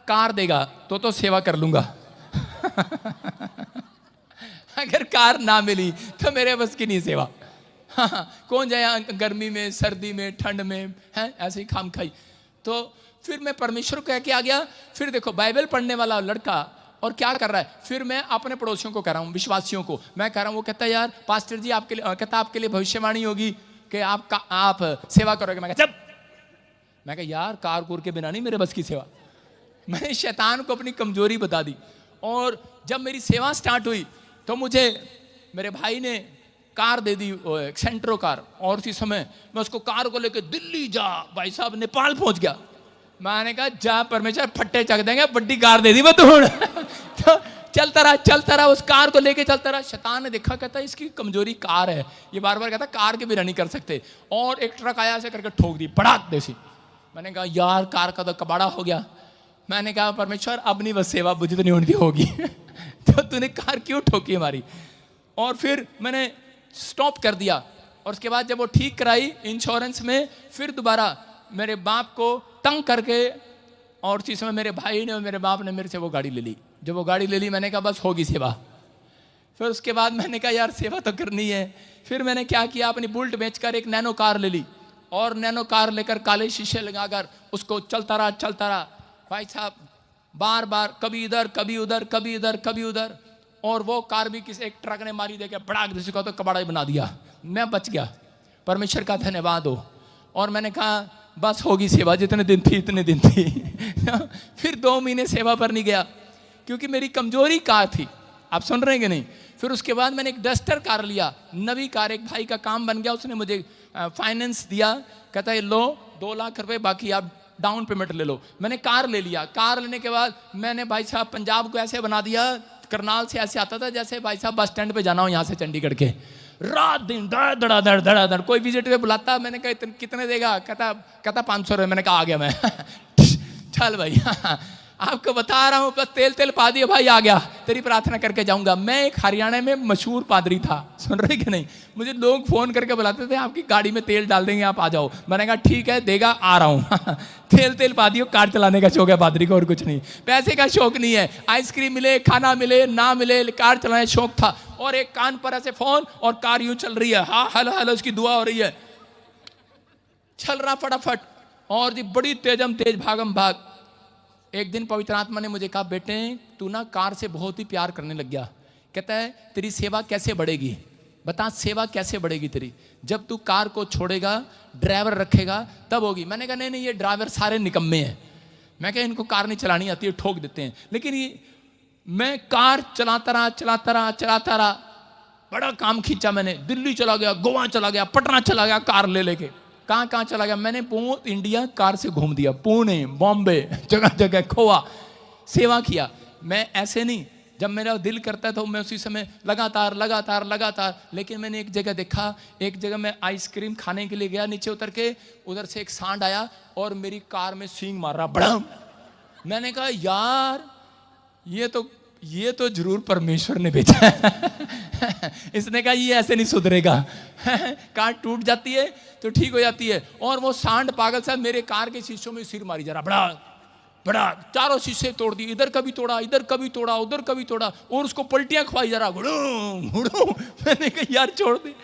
S1: कार देगा तो सेवा कर लूंगा अगर कार ना मिली तो मेरे बस की नहीं सेवा। हाँ, कौन जाए गर्मी में, सर्दी में, ठंड में, है ऐसे ही खाम खाई। तो फिर मैं परमेश्वर को कह के आ गया। फिर देखो बाइबल पढ़ने वाला लड़का और क्या कर रहा है, फिर मैं अपने पड़ोसियों को कह रहा हूँ, विश्वासियों को मैं कह रहा हूँ। वो कहता है यार पास्टर जी आपके लिए, कहता आपके लिए भविष्यवाणी होगी कि आप सेवा करोगे। मैं कहा यार कार कूर के बिना नहीं मेरे बस की सेवा। मैंने शैतान को अपनी कमजोरी बता दी। और जब मेरी सेवा स्टार्ट हुई तो मुझे मेरे भाई ने कार दे दी, सेंट्रो कार। और उसी समय मैं उसको कार को लेकर दिल्ली जा, भाई साहब नेपाल पहुंच गया। मैंने कहा जा परमेश्वर फट्टे चक देंगे, बड्डी कार दे दी मैं तो चलता रहा उस कार को लेके चलता रहा। शैतान ने देखा, कहता इसकी कमजोरी कार है, ये बार बार कहता कार के बिना नहीं कर सकते। और एक ट्रक आया ऐसे करके ठोक दी पड़ाक देसी। मैंने कहा यार कार का तो कबाड़ा हो गया। मैंने कहा परमेश्वर अब नहीं बस सेवा मुझे तो नहीं होती होगी तो तूने कार क्यों ठोकी हमारी। और फिर मैंने स्टॉप कर दिया। और उसके बाद जब वो ठीक कराई इंश्योरेंस में, फिर दोबारा मेरे बाप को तंग करके, और उसी समय मेरे भाई ने और मेरे बाप ने मेरे से वो गाड़ी ले ली। जब वो गाड़ी ले ली मैंने कहा बस होगी सेवा। फिर उसके बाद मैंने कहा यार सेवा तो करनी है। फिर मैंने क्या किया, अपनी बुलेट बेचकर एक नैनो कार ले ली, और नैनो कार लेकर काले शीशे लगाकर उसको चलता रहा भाई साहब, बार बार कभी इधर कभी उधर, कभी इधर कभी उधर। और वो कार भी किसी एक ट्रक ने मारी देकर बड़ाक किसी को तो कबाड़ा ही बना दिया। मैं बच गया, परमेश्वर का धन्यवाद हो। और मैंने कहा बस होगी सेवा, जितने दिन थी इतने दिन थी फिर 2 महीने सेवा पर नहीं गया क्योंकि मेरी कमजोरी कार थी। आप सुन रहे हैं कि नहीं। फिर उसके बाद मैंने एक डस्टर कार लिया, नवी कार, एक भाई का काम बन गया, उसने मुझे फाइनेंस दिया। कहता है लो 2 लाख रुपए, बाकी आप डाउन पेमेंट ले लो। मैंने कार ले लिया। कार लेने के बाद मैंने भाई साहब पंजाब को ऐसे बना दिया, करनाल से ऐसे आता था जैसे भाई साहब बस स्टैंड पे जाना हो यहाँ से चंडीगढ़ के। रात दिन धड़ाधड़ कोई विजिट पे बुलाता, मैंने कहा कितने देगा, कहता 500 रुपये। मैंने कहा आ गया मैं चल भाई आपको बता रहा हूँ, बस तेल पा दिया भाई, आ गया, तेरी प्रार्थना करके जाऊंगा। मैं एक हरियाणा में मशहूर पादरी था, सुन रहे कि नहीं। मुझे लोग फोन करके बुलाते थे आपकी गाड़ी में तेल डाल देंगे, आप आ जाओ। मैंने कहा ठीक है देगा, आ रहा हूँ तेल पा दियो। कार चलाने का शौक है पादरी को, और कुछ नहीं। पैसे का शौक नहीं है, आइसक्रीम मिले, खाना मिले, ना मिले, कार चलाने का शौक था। और एक कान पर ऐसे फोन और कार यूं चल रही है, हाँ हेलो उसकी दुआ हो रही है, चल रहा फटाफट। और जी बड़ी तेजम तेज भागम भाग। एक दिन पवित्र आत्मा ने मुझे कहा बेटे तू ना कार से बहुत ही प्यार करने लग गया। कहता है तेरी सेवा कैसे बढ़ेगी, बता सेवा कैसे बढ़ेगी तेरी, जब तू कार को छोड़ेगा, ड्राइवर रखेगा तब होगी। मैंने कहा नहीं ये ड्राइवर सारे निकम्मे हैं, मैं कहा इनको कार नहीं चलानी आती है, ठोक देते हैं। लेकिन ये मैं कार चलाता रहा, बड़ा काम खींचा मैंने। दिल्ली चला गया, गोवा चला गया, पटना चला गया कार ले लेके, कहाँ चला गया। मैंने पूरा इंडिया कार से घूम दिया, पुणे, बॉम्बे, जगह जगह खोआ, सेवा किया। मैं ऐसे नहीं, जब मेरा दिल करता था मैं उसी समय लगातार। लेकिन मैंने एक जगह देखा, एक जगह मैं आइसक्रीम खाने के लिए गया, नीचे उतर के उधर से एक सांड आया और मेरी कार में सींग मार रहा बड़ा। मैंने कहा यार ये तो जरूर परमेश्वर ने भेजा है इसने कहा ये ऐसे नहीं सुधरेगा कार टूट जाती है तो ठीक हो जाती है। और वो सांड पागल सा मेरे कार के शीशों में सिर मारी जा रहा, बड़ा 4 शीशे तोड़ दिए, इधर कभी तोड़ा, इधर कभी तोड़ा, उधर कभी तोड़ा, और उसको पलटियां खवाई जा रहा, घुड़ू। मैंने कहा यार छोड़ दे,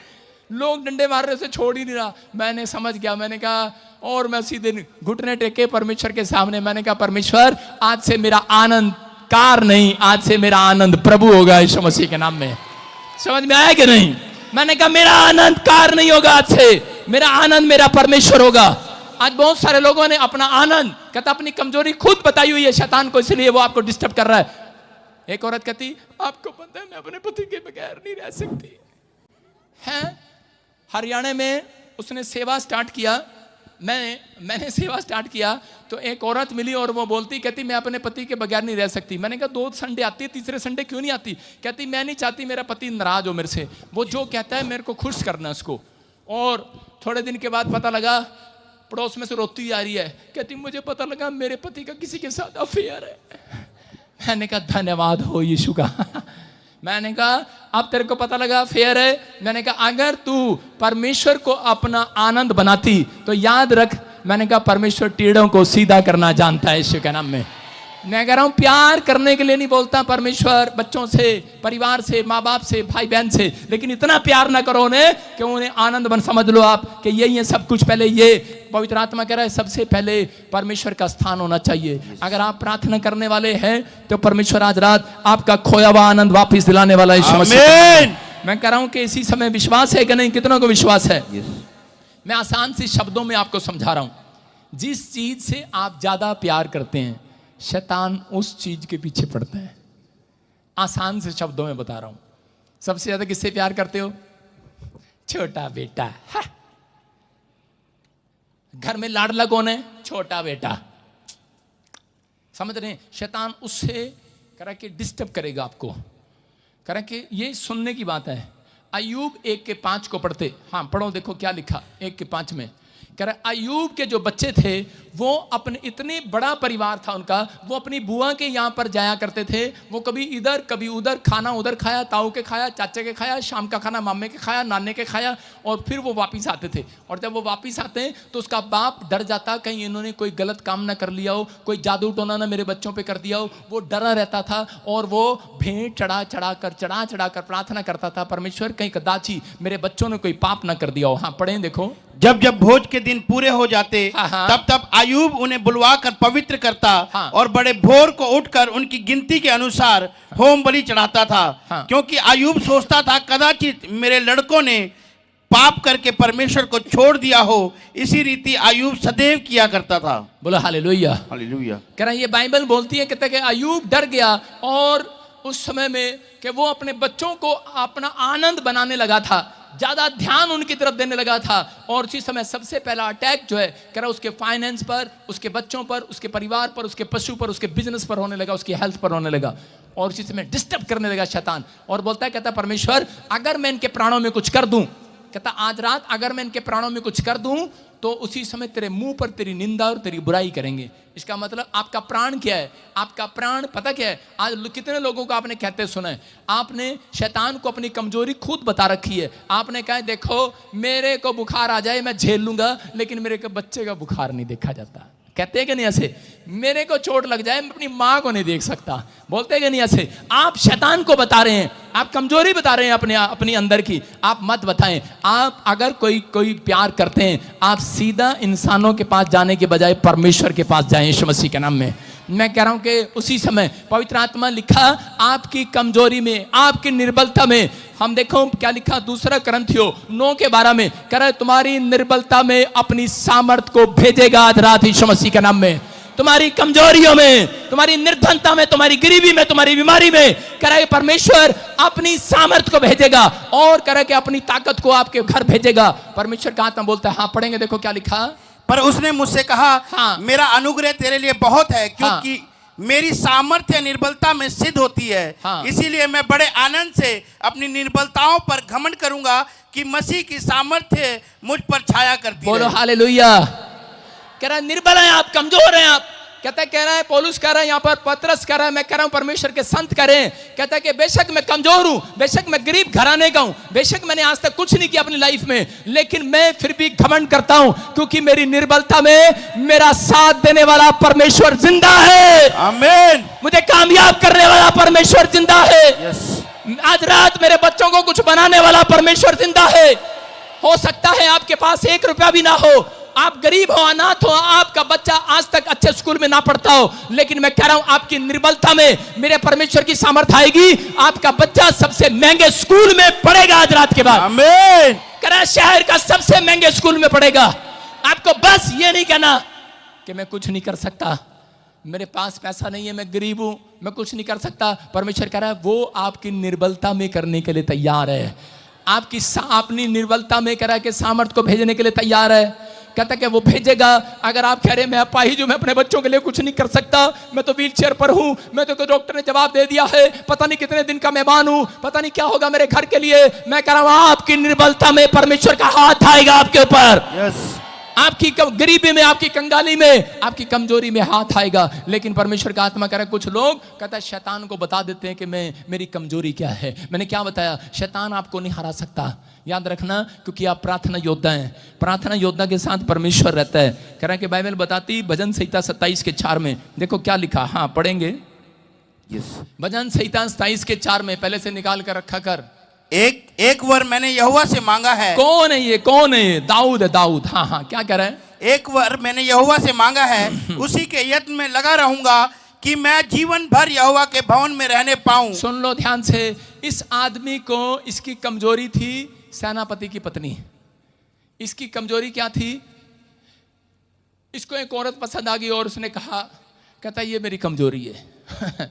S1: लोग डंडे मार रहे, उसे छोड़ ही नहीं रहा। मैंने समझ गया, मैंने कहा, और मैं उसी दिन घुटने टेके परमेश्वर के सामने, मैंने कहा परमेश्वर आज से मेरा आनंद कार नहीं, आज से मेरा आनंद प्रभु होगा यीशु मसीह के नाम में। समझ में आया कि नहीं। मैंने कहा मेरा आनंद कार नहीं होगा, आज से मेरा आनंद मेरा परमेश्वर होगा। आज बहुत सारे लोगों ने अपना आनंद कहता अपनी कमजोरी खुद बताई हुई है शैतान को, इसलिए वो आपको डिस्टर्ब कर रहा है। एक औरत कहती आपको पता है मैं अपने पति के बगैर नहीं रह सकती है। हरियाणा में उसने सेवा स्टार्ट किया, मैंने सेवा स्टार्ट किया तो एक औरत मिली और वो बोलती कहती मैं अपने पति के बगैर नहीं रह सकती। मैंने कहा 2 संडे आती है, तीसरे संडे क्यों नहीं आती? कहती मैं नहीं चाहती मेरा पति नाराज हो मेरे से, वो जो कहता है मेरे को खुश करना उसको। और थोड़े दिन के बाद पता लगा पड़ोस में से रोती आ रही है, कहती मुझे पता लगा मेरे पति का किसी के साथ अफेयर है। मैंने कहा धन्यवाद हो यीशु का। मैंने कहा अब तेरे को पता लगा फेयर है। मैंने कहा अगर तू परमेश्वर को अपना आनंद बनाती तो याद रख, मैंने कहा परमेश्वर टेढ़ों को सीधा करना जानता है यीशु के नाम में। मैं कह रहा हूं प्यार करने के लिए नहीं बोलता परमेश्वर बच्चों से, परिवार से, माँ बाप से, भाई बहन से, लेकिन इतना प्यार ना करो उन्हें कि उन्हें आनंद बन समझ लो आप कि यही है सब कुछ। पहले ये पवित्र आत्मा कह रहा है सबसे पहले परमेश्वर का स्थान होना चाहिए। अगर आप प्रार्थना करने वाले हैं तो परमेश्वर आज रात आपका खोया हुआ आनंद वापिस दिलाने वाला है। आमीन। मैं कह रहा हूं कि इसी समय विश्वास है कि नहीं? कितनों को विश्वास है? मैं आसान से शब्दों में आपको समझा रहा हूं। जिस चीज से आप ज्यादा प्यार करते हैं शैतान उस चीज के पीछे पड़ता है। आसान से शब्दों में बता रहा हूं। सबसे ज्यादा किससे प्यार करते हो? छोटा बेटा। घर में लाडला कौन है? छोटा बेटा। समझ रहे हैं? शैतान उससे कह कि डिस्टर्ब करेगा आपको, कह कि ये सुनने की बात है। अय्यूब 1:5 को पढ़ते, हाँ पढ़ो, देखो क्या लिखा 1:5 में। कह रहा अय्यूब के जो बच्चे थे वो अपने, इतने बड़ा परिवार था उनका, वो अपनी बुआ के यहाँ पर जाया करते थे। वो कभी इधर कभी उधर, खाना उधर खाया, ताऊ के खाया, चाचे के खाया, शाम का खाना मामे के खाया, नाने के खाया, और फिर वो वापस आते थे। और जब वो वापस आते हैं तो उसका बाप डर जाता कहीं इन्होंने कोई गलत काम ना कर लिया हो, कोई जादू टोना ना मेरे बच्चों पे कर दिया हो। वो डरा रहता था और वो भेंट चढ़ा चढ़ा कर प्रार्थना करता था, परमेश्वर कहीं कदाची मेरे बच्चों ने कोई पाप ना कर दिया हो। हाँ पढ़ें, देखो।
S5: जब जब भोज के दिन पूरे हो जाते
S1: हाँ।
S5: तब तब अय्यूब उन्हें बुलवाकर पवित्र करता
S1: हाँ।
S5: और बड़े भोर को उठकर उनकी गिनती के अनुसार होम बलि चढ़ाता था।
S1: हाँ।
S5: क्योंकि अय्यूब सोचता था कदाचित मेरे लड़कों ने पाप करके परमेश्वर को छोड़ दिया हो। इसी रीति अय्यूब सदैव किया करता था।
S1: बोलो हालेलुया।
S5: हालेलुया।
S1: कह रहा ये बाइबल बोलती है, कहते कि अय्यूब डर गया और उस समय में कि वो अपने बच्चों को अपना आनंद बनाने लगा था, ज्यादा ध्यान उनकी तरफ देने लगा था। और उसी समय सबसे पहला अटैक जो है कह रहा उसके फाइनेंस पर, उसके बच्चों पर, उसके परिवार पर, उसके पशु पर, उसके बिजनेस पर होने लगा, उसकी हेल्थ पर होने लगा। और उसी समय डिस्टर्ब करने लगा शैतान। और बोलता है, कहता परमेश्वर अगर मैं इनके प्राणों में कुछ कर दूं, कहता आज रात अगर मैं इनके प्राणों में कुछ कर दूं तो उसी समय तेरे मुंह पर तेरी निंदा और तेरी बुराई करेंगे। इसका मतलब आपका प्राण क्या है? आपका प्राण पता क्या है? आज कितने लोगों को आपने कहते सुना है, आपने शैतान को अपनी कमजोरी खुद बता रखी है। आपने कहा देखो मेरे को बुखार आ जाए मैं झेल लूंगा, लेकिन मेरे को बच्चे का बुखार नहीं देखा जाता। कहते हैं कि नहीं ऐसे? मेरे को चोट लग जाए मैं अपनी माँ को नहीं देख सकता। बोलते हैं कि नहीं ऐसे? आप शैतान को बता रहे हैं, आप कमजोरी बता रहे हैं अपनी अंदर की। आप मत बताएं। आप अगर कोई प्यार करते हैं आप सीधा इंसानों के पास जाने के बजाय परमेश्वर के पास जाएं यीशु मसीह के नाम में। मैं कह रहा हूं कि उसी समय पवित्र आत्मा लिखा आपकी कमजोरी में, आपकी निर्बलता में। हम देखो क्या लिखा 2 करंथियों 9:12 में, कह रहा है तुम्हारी निर्बलता में अपनी सामर्थ को भेजेगा आज रात यीशु मसीह के नाम में। तुम्हारी कमजोरियों में, तुम्हारी निर्धनता में, तुम्हारी गरीबी में, तुम्हारी बीमारी में कह रहा है परमेश्वर अपनी सामर्थ को भेजेगा और कह रहा है कि अपनी ताकत को आपके घर भेजेगा। परमेश्वर का आत्मा बोलता है, हाँ पढ़ेंगे, देखो क्या लिखा।
S5: पर उसने मुझसे कहा
S1: हाँ।
S5: मेरा अनुग्रह तेरे लिए बहुत है, क्योंकि मेरी सामर्थ्य निर्बलता में सिद्ध होती है।
S1: हाँ।
S5: इसीलिए मैं बड़े आनंद से अपनी निर्बलताओं पर घमंड करूंगा कि मसीह की सामर्थ्य मुझ पर छाया करती है।
S1: बोलो हालेलुया। कह रहा है निर्बल है आप, कमजोर हैं आप। कह रहा है पौलुस कह रहा है यहाँ पर, पतरस कह रहा है, मैं कह रहा हूं परमेश्वर के संत करें। कहता है कि बेशक मैं कमजोर हूं, बेशक मैं गरीब घराने का हूं, बेशक मैंने आज तक कुछ नहीं किया अपनी लाइफ में, लेकिन मैं फिर भी घमंड करता हूं क्योंकि मेरी निर्बलता में मेरा साथ देने वाला परमेश्वर जिंदा है।
S5: आमीन।
S1: मुझे कामयाब करने वाला परमेश्वर जिंदा है।
S5: यस।
S1: आज रात मेरे बच्चों को कुछ बनाने वाला परमेश्वर जिंदा है। हो सकता है आपके पास 1 रुपया भी ना हो, आप गरीब हो, अनाथ हो, आपका बच्चा आज तक अच्छे स्कूल में ना पढ़ता हो, लेकिन मैं कह रहा हूं आपकी निर्बलता में मेरे परमेश्वर की सामर्थ्य आएगी, आपका बच्चा सबसे महंगे स्कूल में पढ़ेगा आज रात के बाद।
S5: आमीन।
S1: करा शहर का सबसे महंगे स्कूल में पढ़ेगा। आपको बस ये नहीं कहना कि मैं कुछ नहीं कर सकता, मेरे पास पैसा नहीं है, मैं गरीब हूं, मैं कुछ नहीं कर सकता। परमेश्वर कह रहा है वो आपकी निर्बलता में करने के लिए तैयार है, आपकी अपनी निर्बलता में कह रहा है कि सामर्थ को भेजने के लिए तैयार है। कहता है कि वो भेजेगा। अगर आप कह रहे हैं मैं अपाहिज हूं, मैं अपने बच्चों के लिए कुछ नहीं कर सकता, मैं तो व्हील चेयर पर हूं, मैं तो डॉक्टर ने जवाब दे दिया है, पता नहीं कितने दिन का मेहमान हूं, पता नहीं क्या होगा मेरे घर के लिए, मैं कह रहा हूं आपकी निर्बलता में परमेश्वर का हाथ आएगा आपके ऊपर।
S5: यस।
S1: आपकी गरीबी में, आपकी कंगाली में, आपकी कमजोरी में हाथ आएगा। लेकिन परमेश्वर का आत्मा कह रहा है कुछ लोग कहता है शैतान को बता देते हैं कि मेरी कमजोरी क्या है। मैंने क्या बताया, शैतान आपको नहीं हरा सकता, याद रखना, क्योंकि आप प्रार्थना योद्धा हैं। प्रार्थना योद्धा के साथ परमेश्वर रहता है। कह रहा है कि बाइबल बताती भजन संहिता 27:4 में, देखो क्या लिखा, हाँ पढ़ेंगे।
S5: यस।
S1: भजन संहिता 27:4 में, पहले से निकाल कर रखा कर।
S5: एक वर मैंने यहोवा से मांगा है।
S1: कौन है ये, कौन है ये? दाऊद है, दाऊद। हाँ हाँ, क्या कह रहा है?
S5: एक वर मैंने यहोवा से मांगा है, उसी के यत्न में लगा रहूंगा कि मैं जीवन भर यहोवा के भवन में रहने पाऊं।
S1: सुन लो ध्यान से, इस आदमी को इसकी कमजोरी थी सेनापति की पत्नी। इसकी कमजोरी क्या थी? इसको एक औरत पसंद आ गई और उसने कहा, कहता ये मेरी कमजोरी है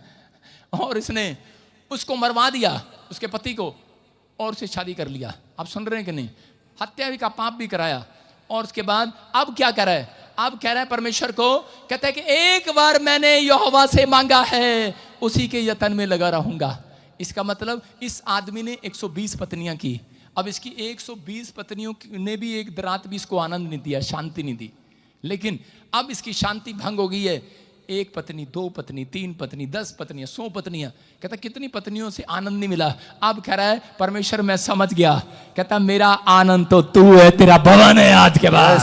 S1: और इसने उसको मरवा दिया, उसके पति को, और उससे शादी कर लिया। आप सुन रहे हैं कि नहीं? हत्या भी का पाप भी कराया। और उसके बाद अब क्या कर रहा है? अब कह रहा है परमेश्वर को, कहता है कि एक बार मैंने यहोवा से मांगा है, उसी के यत्न में लगा रहूंगा। इसका मतलब इस आदमी ने 120 पत्नियां की। अब इसकी 120 पत्नियों ने भी एक रात भी इसको आनंद नहीं दिया, शांति नहीं दी। लेकिन अब इसकी शांति भंग हो गई है। 1 पत्नी, 2 पत्नी, 3 पत्नी, 10 पत्नियां, 100 पत्नियां। कहता कितनी पत्नियों से आनंद नहीं मिला। अब कह रहा है परमेश्वर मैं समझ गया, कहता मेरा आनंद तो तू है, तेरा भवन है आज के बाद।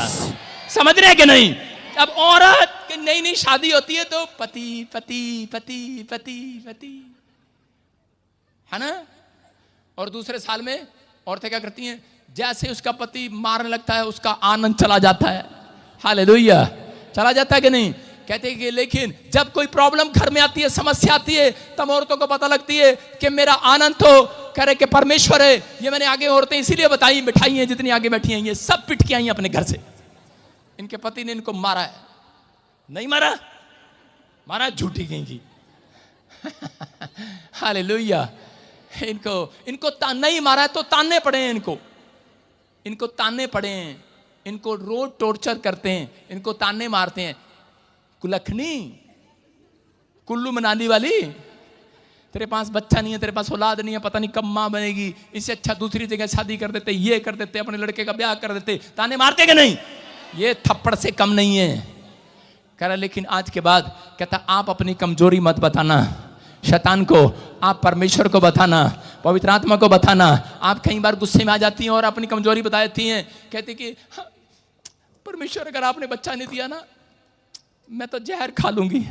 S1: समझ रहे कि नहीं? अब औरत की नई नई शादी होती है तो पति पति पति पति पति, है ना? और दूसरे साल में औरतें क्या करती हैं? जैसे उसका पति मारने लगता है उसका आनंद चला जाता है। हालेलुया, चला जाता है कि नहीं? कहते हैं कि लेकिन जब कोई प्रॉब्लम घर में आती है, समस्या आती है, तब औरतों को पता लगती है कि मेरा आनंद तो कह रहे कि परमेश्वर है। ये मैंने आगे औरतें इसीलिए बताई, मिठाई हैं जितनी आगे बैठी हैं, ये सब पिट के आई अपने घर से। इनके पति ने इनको मारा है, नहीं मारा? मारा, झूठी गई हालेलुया। इनको नहीं मारा तो तानने पड़े हैं, इनको तानने पड़े हैं, इनको रोज टॉर्चर करते हैं, इनको तानने मारते हैं। कुलखनी, कुल्लू मनाली वाली, तेरे पास बच्चा नहीं है, तेरे पास औलाद नहीं है, पता नहीं कब मां बनेगी, इससे अच्छा दूसरी जगह शादी कर देते, ये कर देते, अपने लड़के का ब्याह कर देते। ताने मारते कि नहीं? ये थप्पड़ से कम नहीं है। कह रहा लेकिन आज के बाद कहता आप अपनी कमजोरी मत बताना शैतान को, आप परमेश्वर को बताना, पवित्र आत्मा को बताना। आप कई बार गुस्से में आ जाती हैं और अपनी कमजोरी बता देती हैं, कहती कि हाँ, परमेश्वर अगर आपने बच्चा नहीं दिया ना, मैं तो जहर खा लूंगी।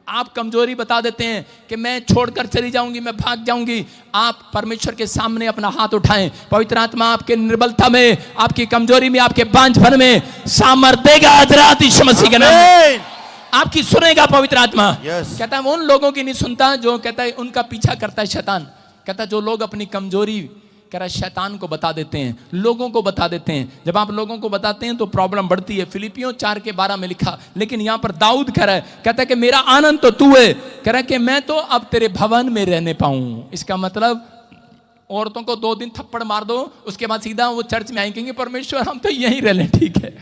S1: आप कमजोरी बता देते हैं कि मैं छोड़कर चली जाऊंगी, मैं भाग जाऊंगी। आप परमेश्वर के सामने अपना हाथ उठाएं, पवित्र आत्मा आपके निर्बलता में, आपकी कमजोरी में, आपके बांझपन में सामर्थ देगा आज रात यीशु मसीह के नाम में। आपकी सुनेगा पवित्र आत्मा। कहता है उन लोगों की नहीं सुनता जो कहता है उनका पीछा करता है शैतान। कहता है जो लोग अपनी कमजोरी कह रहा है शैतान को बता देते हैं, लोगों को बता देते हैं। जब आप लोगों को बताते हैं तो प्रॉब्लम बढ़ती है। फिलिपियों 4:12 में लिखा। लेकिन यहां पर दाऊद कह रहा है, कहता है कि मेरा आनंद तो तू है, कह रहा है कि मैं तो अब तेरे भवन में रहने पाऊं। इसका मतलब औरतों को 2 दिन थप्पड़ मार दो, उसके बाद सीधा वो चर्च में आएंगे, परमेश्वर हम तो यहीं रह लें, ठीक है।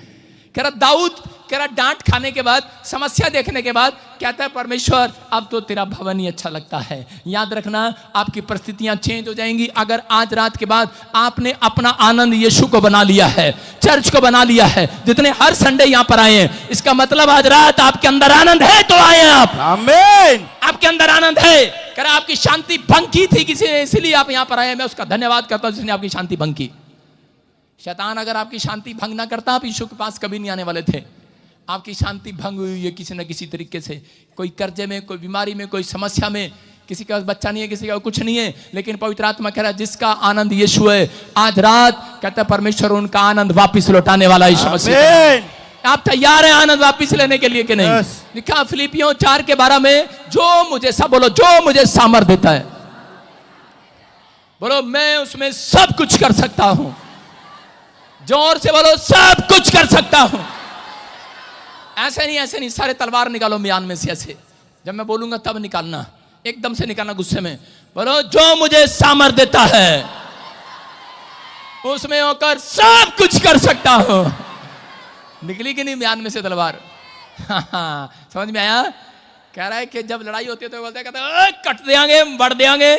S1: कह रहा दाऊद, कह रहा डांट खाने के बाद, समस्या देखने के बाद कहता है परमेश्वर अब तो तेरा भवन ही अच्छा लगता है। याद रखना आपकी परिस्थितियां चेंज हो जाएंगी अगर आज रात के बाद आपने अपना आनंद यीशु को बना लिया है, चर्च को बना लिया है। जितने हर संडे यहां पर आए हैं, इसका मतलब आज रात आपके अंदर आनंद है तो आए आप। आमीन। आपके अंदर आनंद है। कह रहा आपकी शांति भंग की थी किसी ने, इसलिए आप यहां पर आए। मैं उसका धन्यवाद करता हूं जिसने आपकी शांति भंग की। शैतान अगर आपकी शांति भंग ना करता, आप यीशु के पास कभी नहीं आने वाले थे। आपकी शांति भंग हुई है किसी न किसी तरीके से, कोई कर्जे में, कोई बीमारी में, कोई समस्या में। किसी का बच्चा नहीं है, किसी का कुछ नहीं है, लेकिन पवित्र आत्मा कह रहा है जिसका आनंद यीशु है, आज रात कहता है परमेश्वर उनका आनंद वापस लौटाने वाला यीशु मसीह। आप तैयार हैं आनंद वापिस लेने के लिए कि नहीं?
S5: Yes.
S1: लिखा फिलिपियों 4:12 में, जो मुझे सब बोलो, जो मुझे सामर्थ देता है, बोलो मैं उसमें सब कुछ कर सकता हूं। जोर से बोलो, सब कुछ कर सकता हूं। ऐसे नहीं, सारे तलवार निकालो म्यान में से ऐसे, जब मैं बोलूंगा तब निकालना, एकदम से निकालना गुस्से में। बोलो जो मुझे सामर्थ देता है उसमें होकर सब कुछ कर सकता हूं। निकली कि नहीं म्यान में से तलवार? समझ में आया? कह रहा है कि जब लड़ाई होती है तो बोलता है, कहता है कट देंगे, बढ़ देंगे,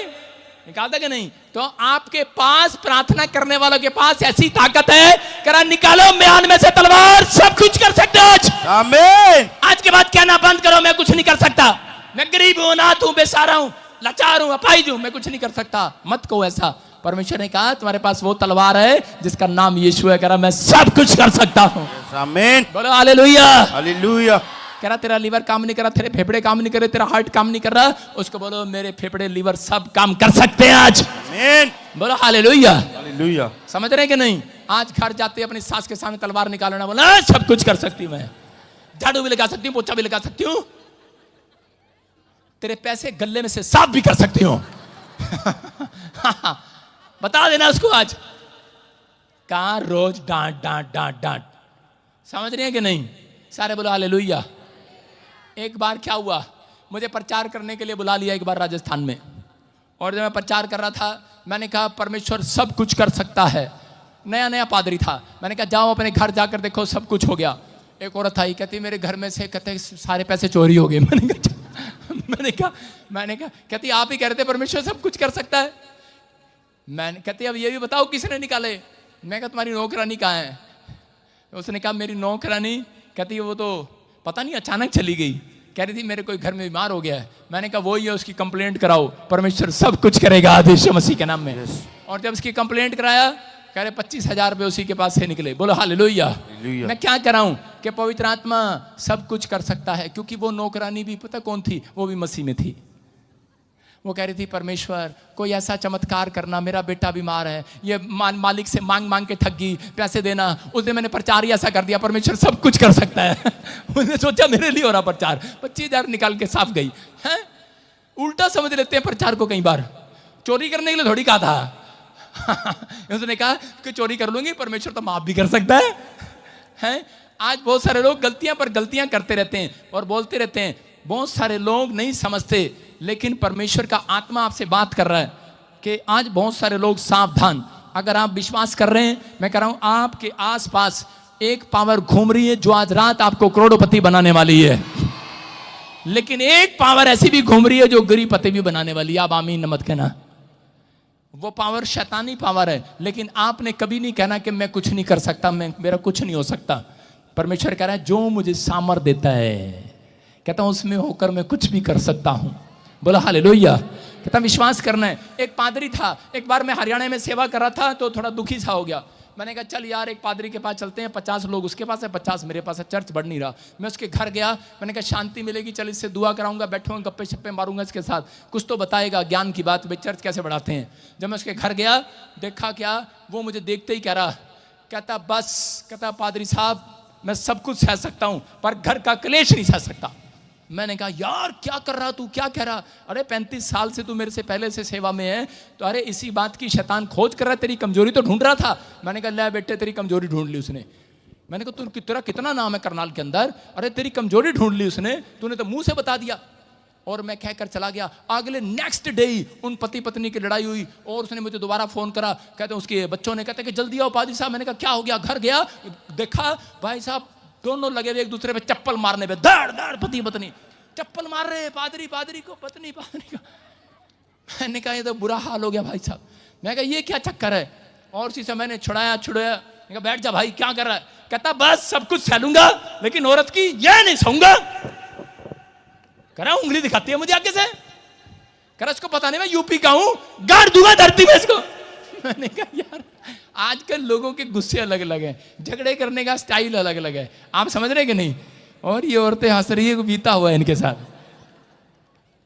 S1: निकालता कि नहीं? तो आपके पास, प्रार्थना करने वालों के पास ऐसी ताकत है, कह रहा निकालो म्यान में से तलवार, सब कुछ कर सकते हो आज।
S5: आमीन।
S1: आज के बाद कहना बंद करो मैं कुछ नहीं कर सकता, मैं गरीब हूं, अनाथ हूं, बेसहारा हूं, लाचार हूं, अपाहिज हूं, मैं कुछ नहीं कर सकता। मत कहो ऐसा। परमेश्वर ने कहा तुम्हारे पास वो तलवार है जिसका नाम यीशु है, कह रहा मैं सब कुछ कर सकता हूं।
S5: आमीन।
S1: बोलो हालेलुया।
S5: हालेलुया।
S1: कह रहा तेरा लीवर काम नहीं कर रहा, तेरे फेफड़े काम नहीं कर रहे, तेरा हार्ट काम नहीं कर रहा, उसको बोलो मेरे फेफड़े लीवर सब काम कर सकते हैं आज।
S5: आमीन।
S1: बोलो हालेलुया।
S5: हालेलुया।
S1: समझ रहे कि नहीं? आज घर जाते अपनी सास के सामने तलवार निकालना, बोला सब कुछ कर सकती हूं मैं, झाड़ू भी लगा सकती हूँ, पोछा भी लगा सकती हूँ, तेरे पैसे गले में से साफ भी कर सकती हूँ। बता देना उसको आज। कहां रोज डांट डांट डांट डांट। समझ रहे हैं कि नहीं? सारे बोलो हालेलुया। एक बार क्या हुआ, मुझे प्रचार करने के लिए बुला लिया एक बार राजस्थान में, और जब मैं प्रचार कर रहा था मैंने कहा परमेश्वर सब कुछ कर सकता है। नया नया पादरी था, मैंने कहा जाओ अपने घर जाकर देखो सब कुछ हो गया। एक औरत आई, कहती मेरे घर में से कहते सारे पैसे चोरी हो गए। मैंने कहा कहती आप ही कह रहे थे परमेश्वर सब कुछ कर सकता है। मैंने कहती अब ये भी बताओ किसने निकाले। मैं कहा तुम्हारी नौकरानी कहाँ है? उसने कहा मेरी नौकरानी, कहती वो तो पता नहीं अचानक चली गई, कह रही थी मेरे कोई घर में बीमार हो गया है। मैंने कहा वही है, उसकी कंप्लेंट कराओ, परमेश्वर सब कुछ करेगा यीशु मसीह के नाम में। और जब उसकी कंप्लेंट कराया, कह रहे 25,000 रुपये उसी के पास से निकले। बोलो हालेलुया। मैं क्या कर रहा हूं कि पवित्र आत्मा सब कुछ कर सकता है, क्योंकि वो नौकरानी भी पता कौन थी, वो भी मसीह में थी। वो कह रही थी परमेश्वर कोई ऐसा चमत्कार करना, मेरा बेटा बीमार है, ये मालिक से मांग मांग के थक गई, पैसे देना। उस दिन मैंने प्रचार ही ऐसा कर दिया, परमेश्वर सब कुछ कर सकता है। उसने सोचा मेरे लिए हो रहा प्रचार, 25,000 निकाल के साफ गई है। उल्टा समझ लेते हैं प्रचार को, कई बार चोरी करने के लिए थोड़ी कहा था। उसने कहा कि चोरी कर लूंगी, परमेश्वर तो माफ भी कर सकता है। आज बहुत सारे लोग गलतियां पर गलतियां करते रहते हैं और बोलते रहते हैं। बहुत सारे लोग नहीं समझते, लेकिन परमेश्वर का आत्मा आपसे बात कर रहा है कि आज बहुत सारे लोग सावधान। अगर आप विश्वास कर रहे हैं, मैं कह रहा हूं आपके आसपास एक पावर घूम रही है जो आज रात आपको करोड़पति बनाने वाली है, लेकिन एक पावर ऐसी भी घूम रही है जो गरीबपति भी बनाने वाली है। आप आमीन मत कहना। वो पावर शैतानी पावर है, लेकिन आपने कभी नहीं कहना कि मैं कुछ नहीं कर सकता, मेरा कुछ नहीं हो सकता। परमेश्वर कह रहा है जो मुझे सामर्थ देता है, कहता हूं उसमें होकर मैं कुछ भी कर सकता हूं। बोला हालेलुया। कहता विश्वास करना है। एक पादरी था, एक बार मैं हरियाणा में सेवा कर रहा था तो थोड़ा दुखी सा हो गया। मैंने कहा चल यार एक पादरी के पास चलते हैं, 50 लोग उसके पास है, 50 मेरे पास है, चर्च बढ़ नहीं रहा। मैं उसके घर गया, मैंने कहा शांति मिलेगी, चल इससे दुआ कराऊंगा, बैठूंगा गप्पे शप्पे मारूंगा इसके साथ, कुछ तो बताएगा ज्ञान की बात, भाई चर्च कैसे बढ़ाते हैं। जब मैं उसके घर गया, देखा क्या, वो मुझे देखते ही कह रहा, कहता बस, कहता पादरी साहब मैं सब कुछ सह सकता हूं पर घर का क्लेश नहीं सह सकता। मैंने कहा यार क्या कर रहा तू, क्या कह रहा? अरे 35 साल से तू मेरे से पहले से सेवा में है, तो अरे इसी बात की शैतान खोज कर रहा है, तेरी कमजोरी तो ढूंढ रहा था। मैंने कहा ले बेटे तेरी कमजोरी ढूंढ ली उसने। मैंने कहा तू तेरा कितना नाम है करनाल के अंदर, अरे तेरी कमजोरी ढूंढ ली उसने, तूने तो मुंह से बता दिया। और मैं कहकर चला गया। अगले नेक्स्ट डे उन पति पत्नी की लड़ाई हुई और उसने मुझे दोबारा फोन करा, कहते उसके बच्चों ने कहते कि जल्दी आओ पादरी साहब। मैंने कहा क्या हो गया? घर गया, देखा भाई साहब दोनों लगे हुए एक दूसरे पे चप्पल मारने पे, धड़ धड़ पति पत्नी चप्पल मार रहे, पादरी पादरी को, पत्नी पादरी को। मैंने कहा ये तो बुरा हाल हो गया भाई साहब। मैं कहा ये क्या चक्कर है? और उसी से मैंने छुड़ाया। मैं कहा बैठ जा भाई, क्या कर रहा है? कहता बस सब कुछ सह लूंगा लेकिन औरत की ये नहीं सहूंगा। कह रहा उंगली दिखाती है मुझे आगे से, कह रहा इसको पता नहीं मैं यूपी का हूं, गाड़ दूंगा धरती में इसको। मैंने कहा यार आजकल लोगों के गुस्से अलग अलग हैं, झगड़े करने का स्टाइल अलग अलग है, आप समझ रहे कि नहीं? और ये औरतें हंस रही है, बीता हुआ है इनके साथ।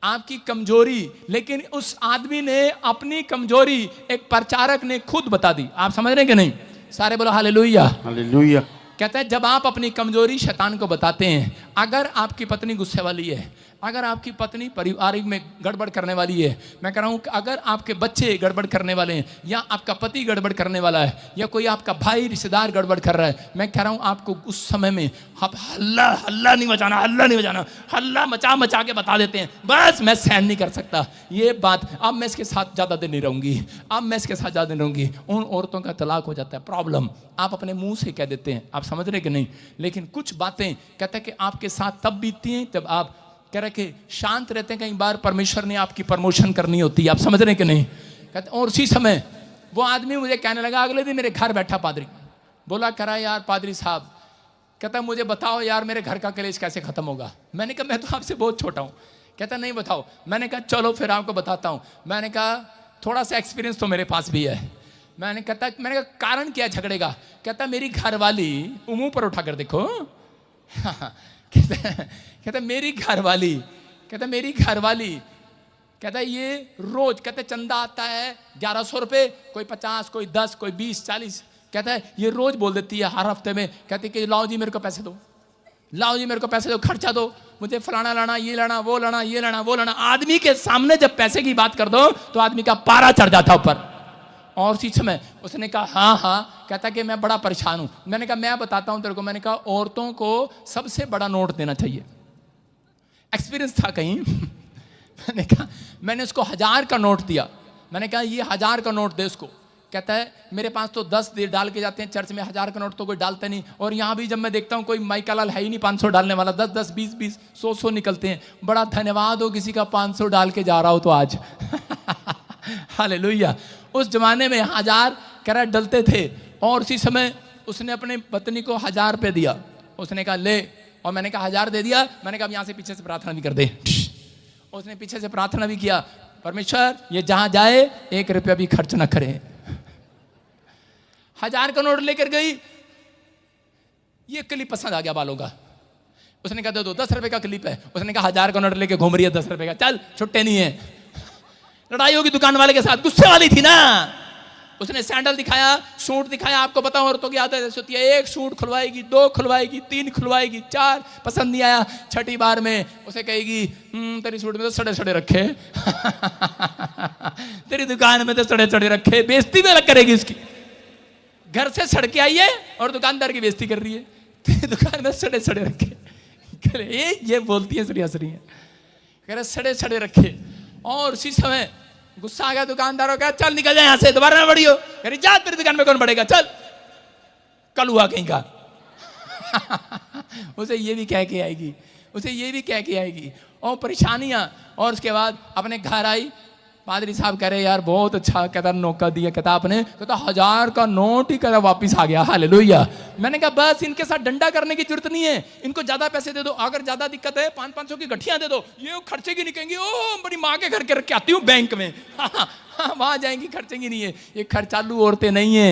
S1: आपकी कमजोरी, लेकिन उस आदमी ने अपनी कमजोरी एक प्रचारक ने खुद बता दी। आप समझ रहे कि नहीं? सारे बोलो हालेलुया।
S5: हालेलुया।
S1: कहता है जब आप अपनी कमजोरी शैतान को बताते हैं, अगर आपकी पत्नी गुस्से वाली है, अगर आपकी पत्नी पारिवारिक में गड़बड़ करने वाली है, मैं कह रहा हूँ अगर आपके बच्चे गड़बड़ करने वाले हैं, या आपका पति गड़बड़ करने वाला है, या कोई आपका भाई रिश्तेदार गड़बड़ कर रहा है, मैं कह रहा हूँ आपको उस समय में आप हल्ला नहीं मचाना, हल्ला मचा के बता देते हैं, बस मैं सहन नहीं कर सकता ये बात, अब मैं इसके साथ ज़्यादा दिन नहीं रहूँगी, उन औरतों का तलाक हो जाता है। प्रॉब्लम आप अपने मुंह से कह देते हैं, आप समझ रहे कि नहीं, लेकिन कुछ बातें कहते हैं कि आपके साथ तब बीतती हैं जब आप कह रहे कि शांत रहते हैं। कई बार परमेश्वर ने आपकी प्रमोशन करनी होती है, आप समझ रहे हैं कि नहीं। कहते और उसी समय वो आदमी मुझे कहने लगा, अगले दिन मेरे घर बैठा पादरी, बोला करा यार पादरी साहब, कहता मुझे बताओ यार मेरे घर का कलेश कैसे खत्म होगा। मैंने कहा मैं तो आपसे बहुत छोटा हूँ। कहता नहीं बताओ। मैंने कहा चलो फिर आपको बताता हूँ। मैंने कहा थोड़ा सा एक्सपीरियंस तो मेरे पास भी है। मैंने कहा कारण क्या झगड़े का। कहता मेरी घरवाली, मुंह पर उठा कर देखो, कहता मेरी घरवाली कहता ये रोज कहते चंदा आता है 1100 रुपये, कोई 50, कोई 10, कोई 20, 40, कहता है ये रोज बोल देती है हर हफ्ते में, कहती कि लाओ जी मेरे को पैसे दो, लाओ जी मेरे को पैसे दो, खर्चा दो, मुझे फलाना लाना, ये लाना, वो लाना, ये लाना, वो लाना। आदमी के सामने जब पैसे की बात कर दो तो आदमी का पारा चढ़ जाता ऊपर। और उसी समय उसने कहा हाँ, कहता कि मैं बड़ा परेशान हूं। मैंने कहा मैं बताता हूं तेरे को। मैंने कहा औरतों को सबसे बड़ा नोट देना चाहिए। एक्सपीरियंस था कहीं। मैंने कहा मैंने उसको 1000 का नोट दिया। मैंने कहा ये 1000 का नोट दे उसको। कहता है मेरे पास तो 10 डाल के जाते हैं चर्च में, 1000 का नोट तो कोई डालता नहीं। और यहाँ भी जब मैं देखता हूँ कोई माइका लाल है ही नहीं 500 डालने वाला, 10, 20, 100 निकलते हैं। बड़ा धन्यवाद हो किसी का 500 डाल के जा रहा हो तो आज। हालेलुया। उस जमाने में 1000 कह डलते थे। और उसी समय उसने अपनी पत्नी को 1000 रुपये दिया। उसने कहा ले, और मैंने कहा 1000 दे दिया। मैंने कहा यहाँ से पीछे से प्रार्थना भी कर दे। उसने पीछे से प्रार्थना भी किया, परमेश्वर ये जहां जाए 1 रुपया भी खर्च ना करे। 1000 का नोट लेकर गई। ये क्लिप पसंद आ गया बालों का। उसने कहा दो 10 रुपए का क्लिप है। उसने कहा 1000 का नोट लेके घूम रही है 10 रुपए का, चल छुट्टे नहीं है। लड़ाई होगी दुकान वाले के साथ, गुस्से वाली थी ना। उसने सैंडल दिखाया, सूट दिखाया। आपको पता औरतों की आदत ऐसी होती है, 1 सूट खुलवाएगी, 2 खुलवाएगी, 3 खुलवाएगी, 4 पसंद नहीं आया, छठी बार में उसे कहेगी तेरी सूट में तो सड़े सड़े रखे। तेरी दुकान में तो सड़े सड़े रखे। बेइज्जती में करेगी उसकी। घर से सड़ के आई है और दुकानदार की बेइज्जती कर रही है। तेरी दुकान में सड़े सड़े रखे। ये बोलती है सरिया सरिया, कह रहे सड़े सड़े रखे। और उसी समय गुस्सा आ गया दुकानदारों का, चल निकल जाए यहाँ से, दोबारा ना बढ़ियो। अरे जा, तेरी दुकान में कौन बढ़ेगा, चल। कल हुआ कहीं का। उसे ये भी कह के आएगी, और परेशानियां। और उसके बाद अपने घर आई। पादरी साहब कह रहे यार बहुत अच्छा, कहता नौका दिया, कहता आपने, कहता 1000 का नोट ही कहता वापिस आ गया। हालेलुया। मैंने कहा बस इनके साथ डंडा करने की जरूरत नहीं है, इनको ज्यादा पैसे दे दो। अगर ज्यादा दिक्कत है 500 की गठियां दे दो, ये खर्चे की निकलेंगी। ओ बड़ी माँ के घर के रख के आती हूँ बैंक में, वहां जाएंगी, खर्चेंगी नहीं है। ये खर्चालू औरतें नहीं है।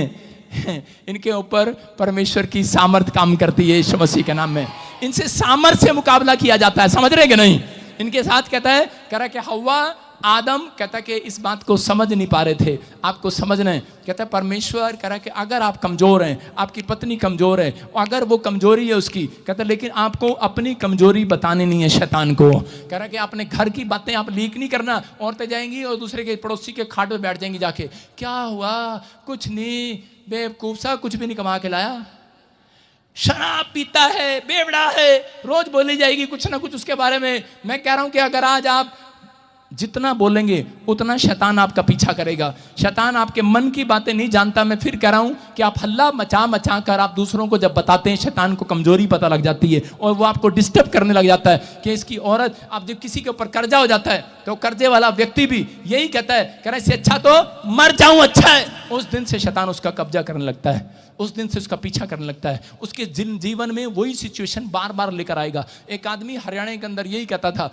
S1: इनके ऊपर परमेश्वर की सामर्थ काम करती है यीशु मसीह के नाम में। इनसे सामर्थ से मुकाबला किया जाता है, समझ रहे कि नहीं। इनके साथ कहता है, कह रहा है कि हव्वा आदम कहता कि इस बात को समझ नहीं पा रहे थे, आपको समझना है। कहता है परमेश्वर कह रहा है कि अगर आप कमजोर हैं, आपकी पत्नी कमजोर है, अगर वो कमजोरी है उसकी, कहता है लेकिन आपको अपनी कमजोरी बतानी नहीं है शैतान को। कह रहा है कि अपने घर की बातें आप लीक नहीं करना। औरतें जाएंगी और दूसरे के पड़ोसी के खाट पर बैठ जाएंगी जाके, क्या हुआ, कुछ नहीं, बेवकूफ सा कुछ भी नहीं कमा के लाया, शराब पीता है, बेवड़ा है, रोज बोली जाएगी कुछ ना कुछ उसके बारे में। मैं कह रहा हूं कि अगर आज आप जितना बोलेंगे उतना शैतान आपका पीछा करेगा। शैतान आपके मन की बातें नहीं जानता। मैं फिर कह रहा हूं कि आप हल्ला मचा कर आप दूसरों को जब बताते हैं, शैतान को कमजोरी पता लग जाती है और वो आपको डिस्टर्ब करने लग जाता है कि इसकी औरत। आप जब किसी के ऊपर कर्जा हो जाता है तो कर्जे वाला व्यक्ति भी यही कहता है, कह रहा है इससे अच्छा तो मर जाऊं अच्छा है। उस दिन से शैतान उसका कब्जा करने लगता है, उस दिन से उसका पीछा करने लगता है। उसके जीवन में वही सिचुएशन बार बार लेकर आएगा। एक आदमी हरियाणा के अंदर यही कहता था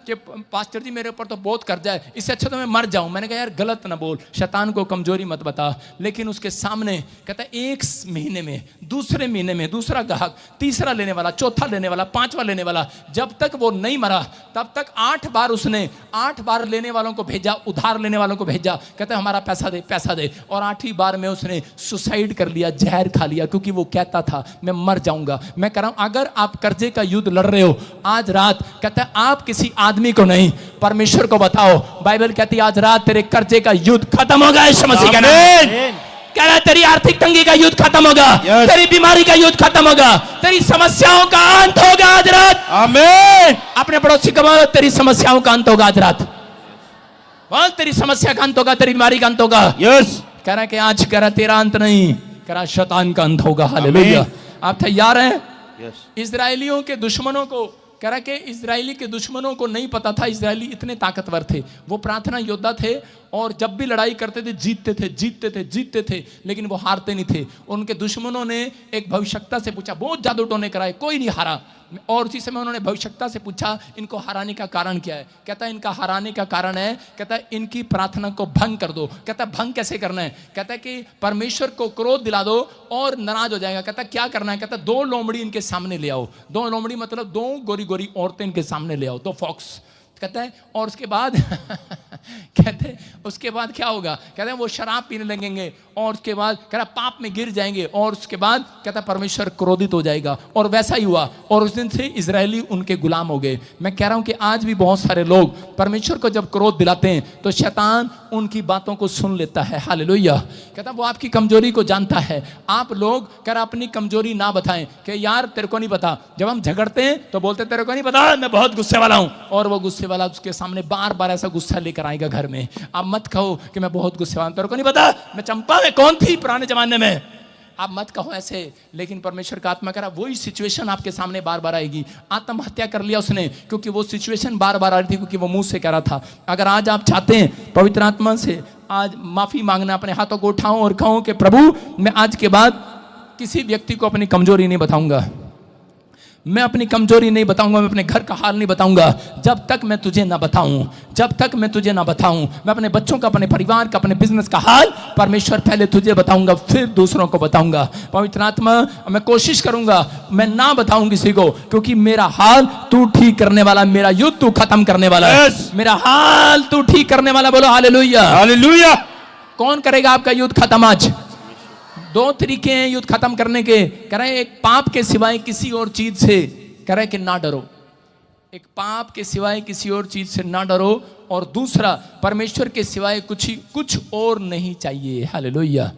S1: कि पास्टर जी मेरे ऊपर तो बहुत कर्जा है, इससे अच्छा तो मैं मर जाऊं। मैंने कहा यार गलत ना बोल, शैतान को कमजोरी मत बता। लेकिन उसके सामने कहता है 1 महीने में, दूसरे महीने में दूसरा ग्राहक, तीसरा लेने वाला, चौथा लेने वाला, 5वां लेने वाला, जब तक वो नहीं मरा तब तक 8 बार उसने 8 बार लेने वालों को भेजा, उधार लेने वालों को भेजा। कहता है हमारा पैसा दे, पैसा दे। और 8वीं बार में उसने सुसाइड कर लिया, जहर खा लिया, क्योंकि वो कहता था मैं मर जाऊंगा। मैं कह रहा हूं अगर आप कर्जे का युद्ध लड़ रहे हो आज रात, कहता है आप किसी आदमी को नहीं परमेश्वर को बताओ। बाइबल कहती है आज रात तेरे कर्जे का युद्ध खत्म होगा यीशु मसीह के नाम में। कह रहा है तेरी आर्थिक तंगी का युद्ध खत्म होगा, तेरी बीमारी का युद्ध खत्म होगा, तेरी समस्याओं का अंत होगा आज रात।
S5: आमीन।
S1: अपने पड़ोसी को बोलो तेरी समस्याओं का अंत होगा आज रात। बोल तेरी समस्या का अंत होगा, तेरी बीमारी का अंत होगा।
S5: यस।
S1: कह रहा है कि आज कह रहा तेरा अंत नहीं, कह रहा शैतान का अंत होगा। हालेलुया। आप तैयार हैं?
S5: यस।
S1: इजरायलियों के दुश्मनों को कह रहा कि इजरायली के दुश्मनों को नहीं पता था इजरायली इतने ताकतवर थे। वो प्रार्थना योद्धा थे और जब भी लड़ाई करते थे जीतते थे, जीतते थे, जीतते थे, लेकिन वो हारते नहीं थे। उनके दुश्मनों ने एक भविष्यवक्ता से पूछा, बहुत जादू टोने कराए, कोई नहीं हारा। और उसी समय उन्होंने भविष्यवक्ता से पूछा इनको हराने का कारण क्या है? कहता है इनका हराने का कारण है, कहता है इनकी प्रार्थना को भंग कर दो। कहता है भंग कैसे करना है? कहता है कि परमेश्वर को क्रोध दिला दो और नाराज हो जाएगा। कहता है क्या करना है? कहता है 2 लोमड़ी इनके सामने ले आओ। 2 लोमड़ी मतलब 2 गोरी गोरी औरतें इनके सामने ले आओ, 2 फॉक्स। कहता है और उसके बाद कहते हैं उसके बाद क्या होगा? कहते हैं वो शराब पीने लगेंगे और उसके बाद कह रहा पाप में गिर जाएंगे और उसके बाद कहता है परमेश्वर क्रोधित हो जाएगा। और वैसा ही हुआ और उस दिन से इजरायली उनके गुलाम हो गए। मैं कह रहा हूं कि आज भी बहुत सारे लोग परमेश्वर को जब क्रोध दिलाते हैं तो शैतान उनकी बातों को सुन लेता है। हालेलुया। कहता वो आपकी कमजोरी को जानता है। आप लोग कह रहा अपनी कमजोरी ना बताएं कि यार तेरे को नहीं पता। जब हम झगड़ते हैं तो बोलते तेरे को नहीं पता, मैं बहुत गुस्से वाला हूं। और वो गुस्से वाला उसके सामने बार बार ऐसा गुस्सा लेकर आएगा घर में। आप मत कहो कि मैं बहुत गुस्से वाला हूं, तेरे को नहीं पता मैं चंपा में कौन थी पुराने जमाने में। आप मत कहो ऐसे। लेकिन परमेश्वर का आत्मा कह रहा वही सिचुएशन आपके सामने बार बार आएगी। आत्महत्या कर लिया उसने क्योंकि वो सिचुएशन बार बार आ रही थी, क्योंकि वो मुंह से कह रहा था। अगर आज आप चाहते हैं पवित्र आत्मा से आज माफी मांगना, अपने हाथों को उठाओ और कहो कि प्रभु मैं आज के बाद किसी व्यक्ति को अपनी कमजोरी नहीं बताऊंगा, मैं अपनी कमजोरी नहीं बताऊंगा, मैं अपने घर का हाल नहीं बताऊंगा जब तक मैं तुझे ना बताऊं, जब तक मैं तुझे ना बताऊं। मैं अपने बच्चों का, अपने परिवार का, अपने बिजनेस का हाल परमेश्वर पहले तुझे बताऊंगा फिर दूसरों को बताऊंगा। पवित्र आत्मा मैं कोशिश करूंगा मैं ना बताऊं किसी को, क्योंकि मेरा हाल तू ठीक करने वाला, मेरा युद्ध तू खत्म करने वाला है। मेरा हाल तू ठीक करने वाला। बोलो हालेलुया।
S5: हालेलुया।
S1: कौन करेगा आपका युद्ध खत्म आज? 2 तरीके हैं युद्ध खत्म करने के। कह रहे हैं एक पाप के सिवाय किसी और चीज से, कह रहे हैं कि ना डरो। एक पाप के सिवाय किसी और चीज से ना डरो, और दूसरा परमेश्वर के सिवाय कुछ और नहीं चाहिए। हालेलुया।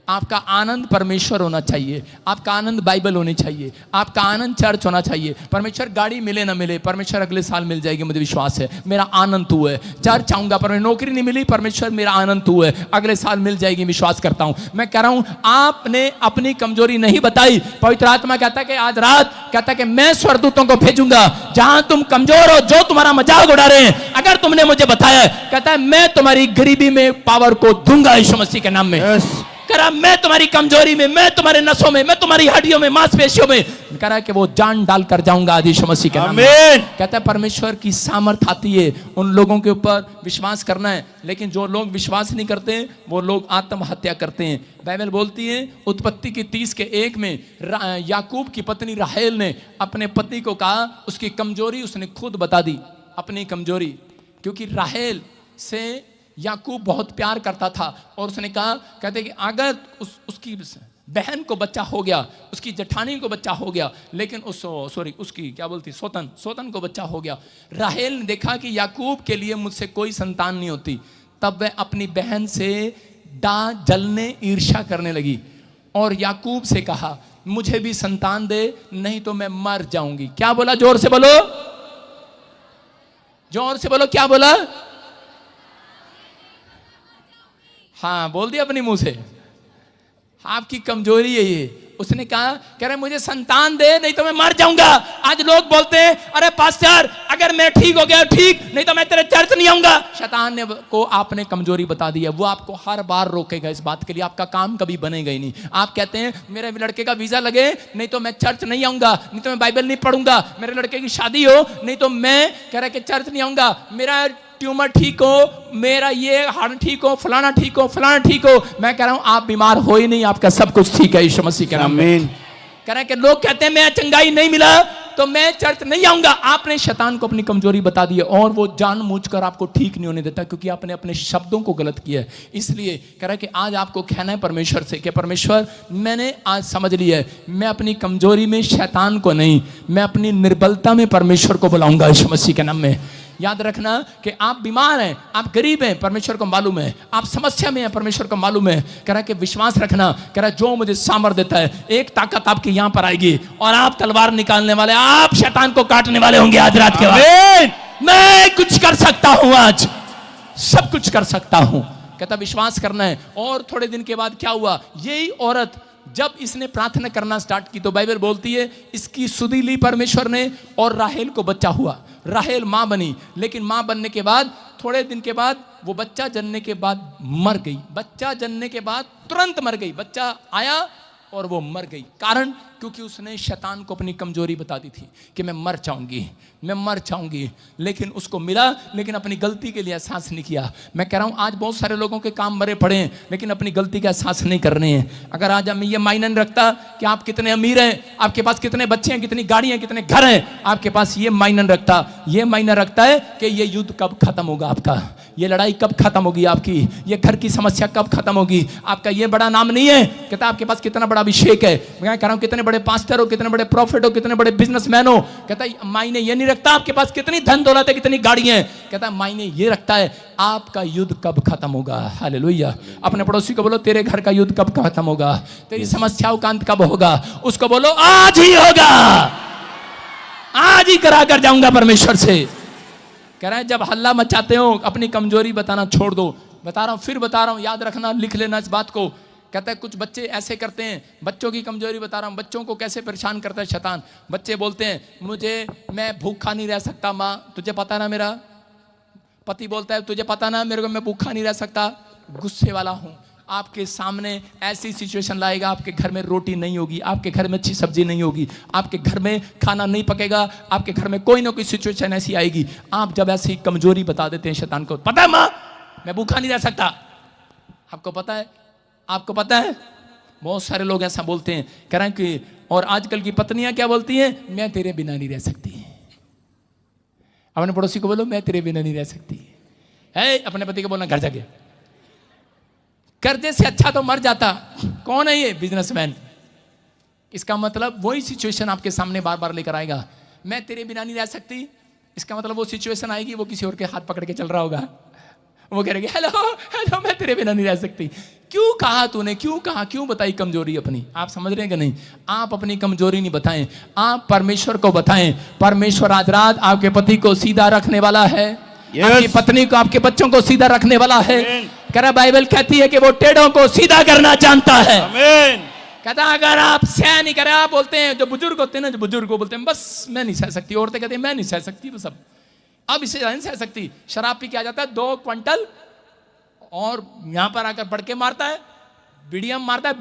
S1: आपका आनंद परमेश्वर होना चाहिए, आपका आनंद बाइबल होनी चाहिए, आपका आनंद चर्च होना चाहिए। परमेश्वर गाड़ी मिले ना मिले, परमेश्वर अगले साल मिल जाएगी, मुझे विश्वास है। मेरा आनंद तू है। चर्च आऊंगा पर नौकरी नहीं मिली, परमेश्वर मेरा आनंद तू है, अगले साल मिल जाएगी, विश्वास करता हूं। मैं कह रहा हूं आपने अपनी कमजोरी नहीं बताई। पवित्र आत्मा कहता है कि आज रात कहता है कि मैं स्वर्गदूतों को भेजूंगा जहां तुम कमजोर हो, जो तुम्हारा मजाक उड़ा रहे हैं, अगर तुमने मुझे बताया, कहता है मैं तुम्हारी गरीबी में पावर को दूंगा यीशु मसीह के नाम में। करा मैं तुम्हारी कमजोरी में, मैं तुम्हारे नसों में, मैं तुम्हारी हड्डियों में, मांसपेशियों में, करा कि वो जान डाल कर जाऊंगा आज यीशु मसीह के नाम में। कहता है परमेश्वर की सामर्थ आती है उन लोगों के ऊपर विश्वास करना है, लेकिन जो लोग विश्वास नहीं करते वो लोग आत्महत्या करते हैं। बाइबल बोलती है उत्पत्ति की 30:1 में याकूब की पत्नी राहेल ने अपने पति को कहा, उसकी कमजोरी उसने खुद बता दी, अपनी कमजोरी, क्योंकि राहेल से याकूब बहुत प्यार करता था। और उसने कहा, कहते कि अगर उसकी बहन को बच्चा हो गया, उसकी जेठानी को बच्चा हो गया, लेकिन उसकी क्या बोलती सोतन को बच्चा हो गया। राहेल ने देखा कि याकूब के लिए मुझसे कोई संतान नहीं होती, तब वह अपनी बहन से जलने ईर्ष्या करने लगी और याकूब से कहा मुझे भी संतान दे, नहीं तो मैं मर जाऊंगी। क्या बोला? जोर से बोलो, जोर से बोलो, क्या बोला? हाँ बोल दिया अपनी मुंह से। आपकी कमजोरी है ये। उसने कहा, कह रहे मुझे संतान दे, नहीं तो मैं मर जाऊंगा। आज लोग बोलते हैं अरे पास्टर अगर मैं ठीक हो गया ठीक, नहीं तो मैं तेरे चर्च नहीं आऊंगा। शैतान ने को आपने कमजोरी बता दी है, वो आपको हर बार रोकेगा इस बात के लिए, आपका काम कभी बनेगा ही नहीं। आप कहते हैं मेरे लड़के का वीजा लगे, नहीं तो मैं चर्च नहीं आऊंगा, नहीं तो मैं बाइबल नहीं पढ़ूंगा। मेरे लड़के की शादी हो, नहीं तो मैं कह रहा कि चर्च नहीं आऊंगा। मेरा ट्यूमर ठीक हो, मेरा ये हार्ट ठीक हो, फलाना ठीक हो, फलाना ठीक हो। मैं कह रहा हूं आप बीमार हो ही नहीं, आपका सब कुछ ठीक है यीशु मसीह के नाम में। कह रहे हैं कि लोग कहते हैं मैं चंगाई नहीं मिला, तो मैं चर्च नहीं आऊंगा। आपने शैतान को अपनी कमजोरी बता दी है और वो जानबूझकर आपको ठीक नहीं होने देता, क्योंकि आपने अपने शब्दों को गलत किया है। इसलिए कह रहा है कि आज आपको कहना है परमेश्वर से कि परमेश्वर, मैंने आज समझ लिया है, मैं अपनी कमजोरी में शैतान को नहीं, मैं अपनी निर्बलता में परमेश्वर को बुलाऊंगा यीशु मसीह के नाम में। याद रखना कि आप बीमार हैं, आप गरीब हैं, परमेश्वर को मालूम है, आप समस्या में हैं, परमेश्वर को मालूम है। कह रहा है कि विश्वास रखना, कह रहा है जो मुझे सामर्थ्य देता है, एक ताकत आपके यहां पर आएगी और आप तलवार निकालने वाले, आप शैतान को काटने वाले होंगे आज रात के बाद। मैं कुछ कर सकता हूं, आज सब कुछ कर सकता हूं। कहता विश्वास करना है। और थोड़े दिन के बाद क्या हुआ, यही औरत जब इसने प्रार्थना करना स्टार्ट की तो बाइबल बोलती है इसकी सुधि ली परमेश्वर ने और राहेल को बच्चा हुआ। राहेल मां बनी, लेकिन मां बनने के बाद थोड़े दिन के बाद वो बच्चा जनने के बाद मर गई। बच्चा जनने के बाद तुरंत मर गई। बच्चा आया और वो मर गई। कारण क्योंकि उसने शैतान को अपनी कमजोरी बता दी थी कि मैं मर जाऊंगी, मैं मर जाऊंगी। लेकिन उसको मिला, लेकिन अपनी गलती के लिए एहसास नहीं किया। मैं कह रहा हूं आज बहुत सारे लोगों के काम मरे पड़े हैं, लेकिन अपनी गलती का एहसास नहीं कर रहे हैं। अगर आज हमें ये मायने नहीं रखता कि आप कितने अमीर हैं, आपके पास कितने बच्चे हैं, कितनी गाड़ियां, कितने घर हैं, आपके पास ये मायने नहीं रखता। ये मायने रखता है कि ये युद्ध कब खत्म होगा आपका, ये लड़ाई कब खत्म होगी आपकी, ये घर की समस्या कब खत्म होगी आपका। ये बड़ा नाम नहीं है, कहता आपके पास कितना बड़ा अभिषेक है। मैं कह रहा हूं कितने बड़े पास्टर हो, कितने बड़े प्रॉफिट हो, कितने बड़े बिजनेसमैन हो, कहता मायने ये नहीं रखता आपके पास कितनी धन दौलत है, कितनी गाड़ियां हैं। कहता मायने ये रखता है आपका युद्ध कब खत्म होगा। हालेलुया। अपने पड़ोसी को बोलो तेरे घर का युद्ध कब खत्म होगा, तेरी समस्याओं का अंत कब होगा। उसको बोलो आज ही होगा, आज ही करा कर जाऊंगा परमेश्वर से। कह रहे हैं जब हल्ला मचाते हो अपनी कमजोरी बताना छोड़ दो। बता रहा हूं, फिर बता रहा हूं, याद रखना, लिख लेना इस बात को। कहता है कुछ बच्चे ऐसे करते हैं, बच्चों की कमजोरी बता रहा हूं, बच्चों को कैसे परेशान करता है शैतान। बच्चे बोलते हैं मैं भूखा नहीं रह सकता माँ, तुझे पता ना। मेरा पति बोलता है तुझे पता ना मेरे को, मैं भूखा नहीं रह सकता, गुस्से वाला हूं। आपके सामने ऐसी सिचुएशन लाएगा, आपके घर में रोटी नहीं होगी, आपके घर में अच्छी सब्जी नहीं होगी, आपके घर में खाना नहीं पकेगा, आपके घर में कोई ना कोई सिचुएशन ऐसी आएगी। आप जब ऐसी कमजोरी बता देते हैं शैतान को, पता है माँ मैं भूखा नहीं रह सकता, आपको पता है, आपको पता है। बहुत सारे लोग ऐसा बोलते हैं, कह रहे हैं कि, और आजकल की पत्नियां क्या बोलती हैं, मैं तेरे बिना नहीं रह सकती। अपने पड़ोसी को बोलो मैं तेरे बिना नहीं रह सकती है। अपने पति को बोलना घर जाके, कर्जे से अच्छा तो मर जाता। कौन है ये बिजनेसमैन। इसका मतलब वही सिचुएशन आपके सामने बार बार लेकर आएगा, मैं तेरे बिना नहीं रह सकती। इसका मतलब वो सिचुएशन आएगी, वो किसी और के हाथ पकड़ के चल रहा होगा, वो कहेंगे हेलो हेलो मैं तेरे बिना नहीं रह सकती। क्यों कहा तूने, क्यों कहा, क्यों बताई कमजोरी अपनी। आप समझ रहे हैं कि नहीं। आप अपनी कमजोरी नहीं बताएं, आप परमेश्वर को बताएं। परमेश्वर आज रात आपके पति को सीधा रखने वाला है, आपकी पत्नी को, आपके बच्चों को सीधा रखने वाला है। कह रहा बाइबल कहती है कि वो टेढ़ों को सीधा करना जानता है। कहता अगर आप सह नहीं करें, आप बोलते हैं, जो बुजुर्ग होते हैं ना, जो बुजुर्ग बोलते हैं बस मैं नहीं सह सकती, औरतें कहती हैं मैं नहीं सह सकती, बस अब इसे नहीं सह सकती। शराब पी के आ जाता है 2 क्विंटल और यहां पर आकर पड़ के मारता है, बीड़ियां मारता है,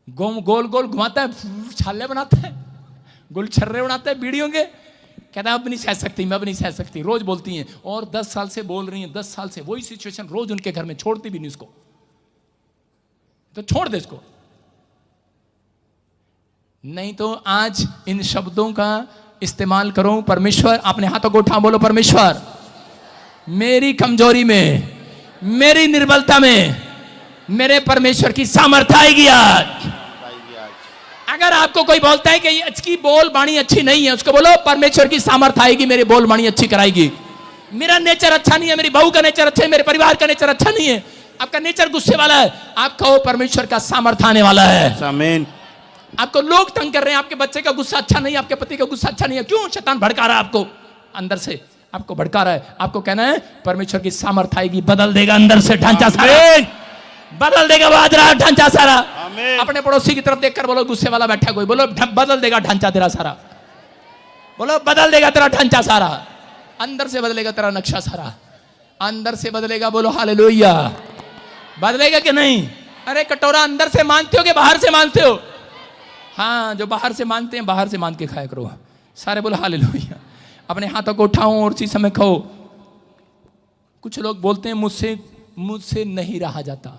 S1: गोल गोल घुमाता है, छाले बनाता है, गोल छर्रे बनाता है बीड़ियों के। कहता अब नहीं सह सकती, मैं अब नहीं सह सकती। रोज बोलती हैं और 10 साल से बोल रही हैं, 10 साल से वही सिचुएशन रोज उनके घर में, छोड़ती भी नहीं उसको। तो छोड़ दे इसको, नहीं तो आज इन शब्दों का इस्तेमाल करो। परमेश्वर, अपने हाथों को उठा बोलो परमेश्वर मेरी कमजोरी में, मेरी निर्बलता में मेरे परमेश्वर की सामर्थ्य आएगी आज। अगर आपको कोई बोलता है कि इसकी बोल बाणी अच्छी नहीं है, उसको बोलो परमेश्वर की सामर्थ्य आएगी, मेरी बोल बाणी अच्छी कराएगी। मेरा नेचर अच्छा नहीं है, मेरी बहू का नेचर अच्छा है, मेरे परिवार का नेचर अच्छा नहीं है, आपका नेचर गुस्से वाला है, आप कहो परमेश्वर का सामर्थ्य आने वाला है। आमीन। आपको लोग तंग कर रहे हैं, आपके बच्चे का गुस्सा अच्छा नहीं है, आपके पति का गुस्सा अच्छा नहीं है, क्यों शैतान भड़का रहा है आपको, अंदर से आपको भड़का रहा है। आपको कहना है परमेश्वर की सामर्थ्य आएगी, बदल देगा अंदर से ढांचा सारा, बदल देगा बादरा ढांचा सारा। अपने पड़ोसी की तरफ देखकर बोलो, गुस्से वाला बैठा कोई, बोलो बदल देगा ढांचा तेरा सारा, बोलो बदल देगा तेरा ढांचा सारा, अंदर से बदलेगा तेरा नक्शा सारा, अंदर से बदलेगा। बोलो हालेलुया। बदलेगा कि नहीं। अरे कटोरा अंदर से मानते हो कि बाहर से मानते हो। हाँ, जो बाहर से मानते हैं बाहर से मान के खाया करो। सारे बोलो हालेलुया। अपने हाथों को उठाओ और उसी समय खाओ। कुछ लोग बोलते हैं मुझसे नहीं रहा जाता,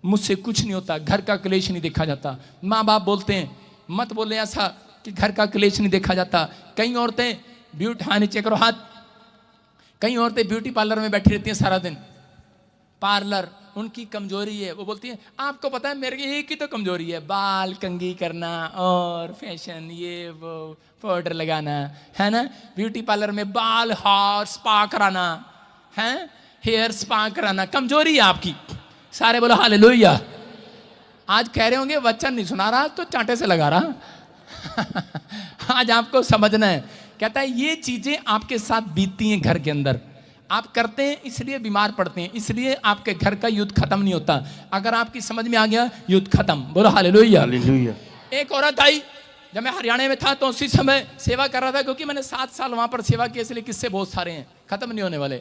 S1: मुझसे कुछ नहीं होता, घर का क्लेश नहीं देखा जाता। माँ बाप बोलते हैं मत बोले ऐसा, कि घर का क्लेश नहीं देखा जाता। कई औरतें ब्यूटी, हाँ नीचे करो हाथ, कई औरतें ब्यूटी पार्लर में बैठी रहती हैं सारा दिन। पार्लर उनकी कमजोरी है। वो बोलती है आपको पता है मेरे एक ही तो कमजोरी है, बाल कंघी करना और फैशन, ये वो पाउडर लगाना, है ना। ब्यूटी पार्लर में बाल हार स्पा कराना, है हेयर स्पा कराना, कमजोरी है आपकी। सारे बोलो हालेलुया। आज कह रहे होंगे वचन नहीं सुना रहा तो चांटे से लगा रहा। आज आपको समझना है। कहता है ये चीजें आपके साथ बीतती हैं घर के अंदर, आप करते हैं इसलिए बीमार पड़ते हैं, इसलिए आपके घर का युद्ध खत्म नहीं होता। अगर आपकी समझ में आ गया युद्ध खत्म, बोलो हालेलुया।
S5: हालेलुया।
S1: एक औरत आई, जब मैं हरियाणा में था तो उसी समय सेवा कर रहा था, क्योंकि मैंने 7 साल वहां पर सेवा की, इसलिए किस्से बहुत सारे हैं, खत्म नहीं होने वाले।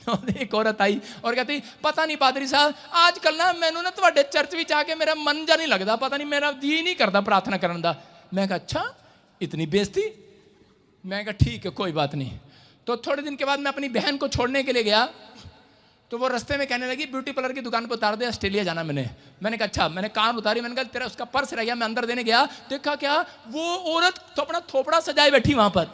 S1: तो एक औरत आई और कहती पता नहीं पादरी साहब आजकल ना मैनू ना तुहाडे चर्च में आके मेरा मन जा नहीं लगता, पता नहीं मेरा जी नहीं करता प्रार्थना करने का। मैं कहा अच्छा इतनी बेइज्जती। मैं कहा ठीक है कोई बात नहीं। तो थोड़े दिन के बाद मैं अपनी बहन को छोड़ने के लिए गया, तो वो रास्ते में कहने लगी ब्यूटी पार्लर की दुकान पर उतार दे, ऑस्ट्रेलिया जाना। मैंने कहा अच्छा। मैंने कार उतारी, मैंने कहा तेरा उसका पर्स रह गया। मैं अंदर देने गया, देखा क्या वो औरत तो अपना थोपड़ा सजाए बैठी वहां पर।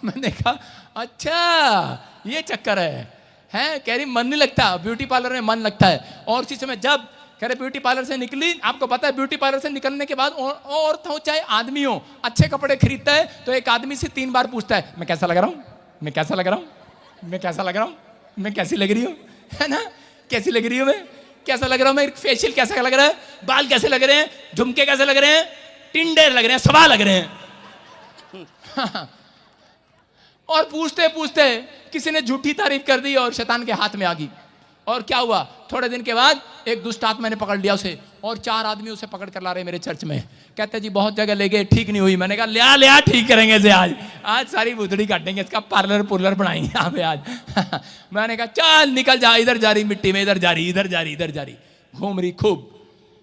S1: मैंने कहा अच्छा ये चक्कर है। कह रही मन नहीं लगता, ब्यूटी पार्लर में मन लगता है। और उसी समय जब कह रहे ब्यूटी पार्लर से निकली, आपको पता है ब्यूटी पार्लर से निकलने के बाद औरत हो चाहे आदमी हो, अच्छे कपड़े खरीदता है तो एक आदमी से 3 बार पूछता है मैं कैसा लग रहा हूँ, मैं कैसा लग रहा हूँ, मैं कैसा लग रहा हूँ, मैं कैसी लग रही हूँ, है ना, कैसी लग रही हूँ, मैं कैसा लग रहा हूँ, मैं फेशियल कैसा लग रहा है, बाल कैसे लग रहे हैं, झुमके कैसे लग रहे हैं, टिंडे लग रहे हैं, सवा लग रहे हैं। और पूछते पूछते किसी ने झूठी तारीफ कर दी और शैतान के हाथ में आ गई। और क्या हुआ, थोड़े दिन के बाद एक दुष्ट आत्मा ने पकड़ लिया उसे, और 4 आदमी उसे पकड़ कर ला रहे मेरे चर्च में। कहते जी बहुत जगह ले गए, ठीक नहीं हुई। मैंने कहा लिया ठीक करेंगे इसे, आज सारी भूतड़ी काटेंगे, इसका पार्लर बनाएंगे यहाँ पे आज। मैंने कहा चल निकल जा, इधर जा रही मिट्टी में, इधर जा रही घूम रही खूब।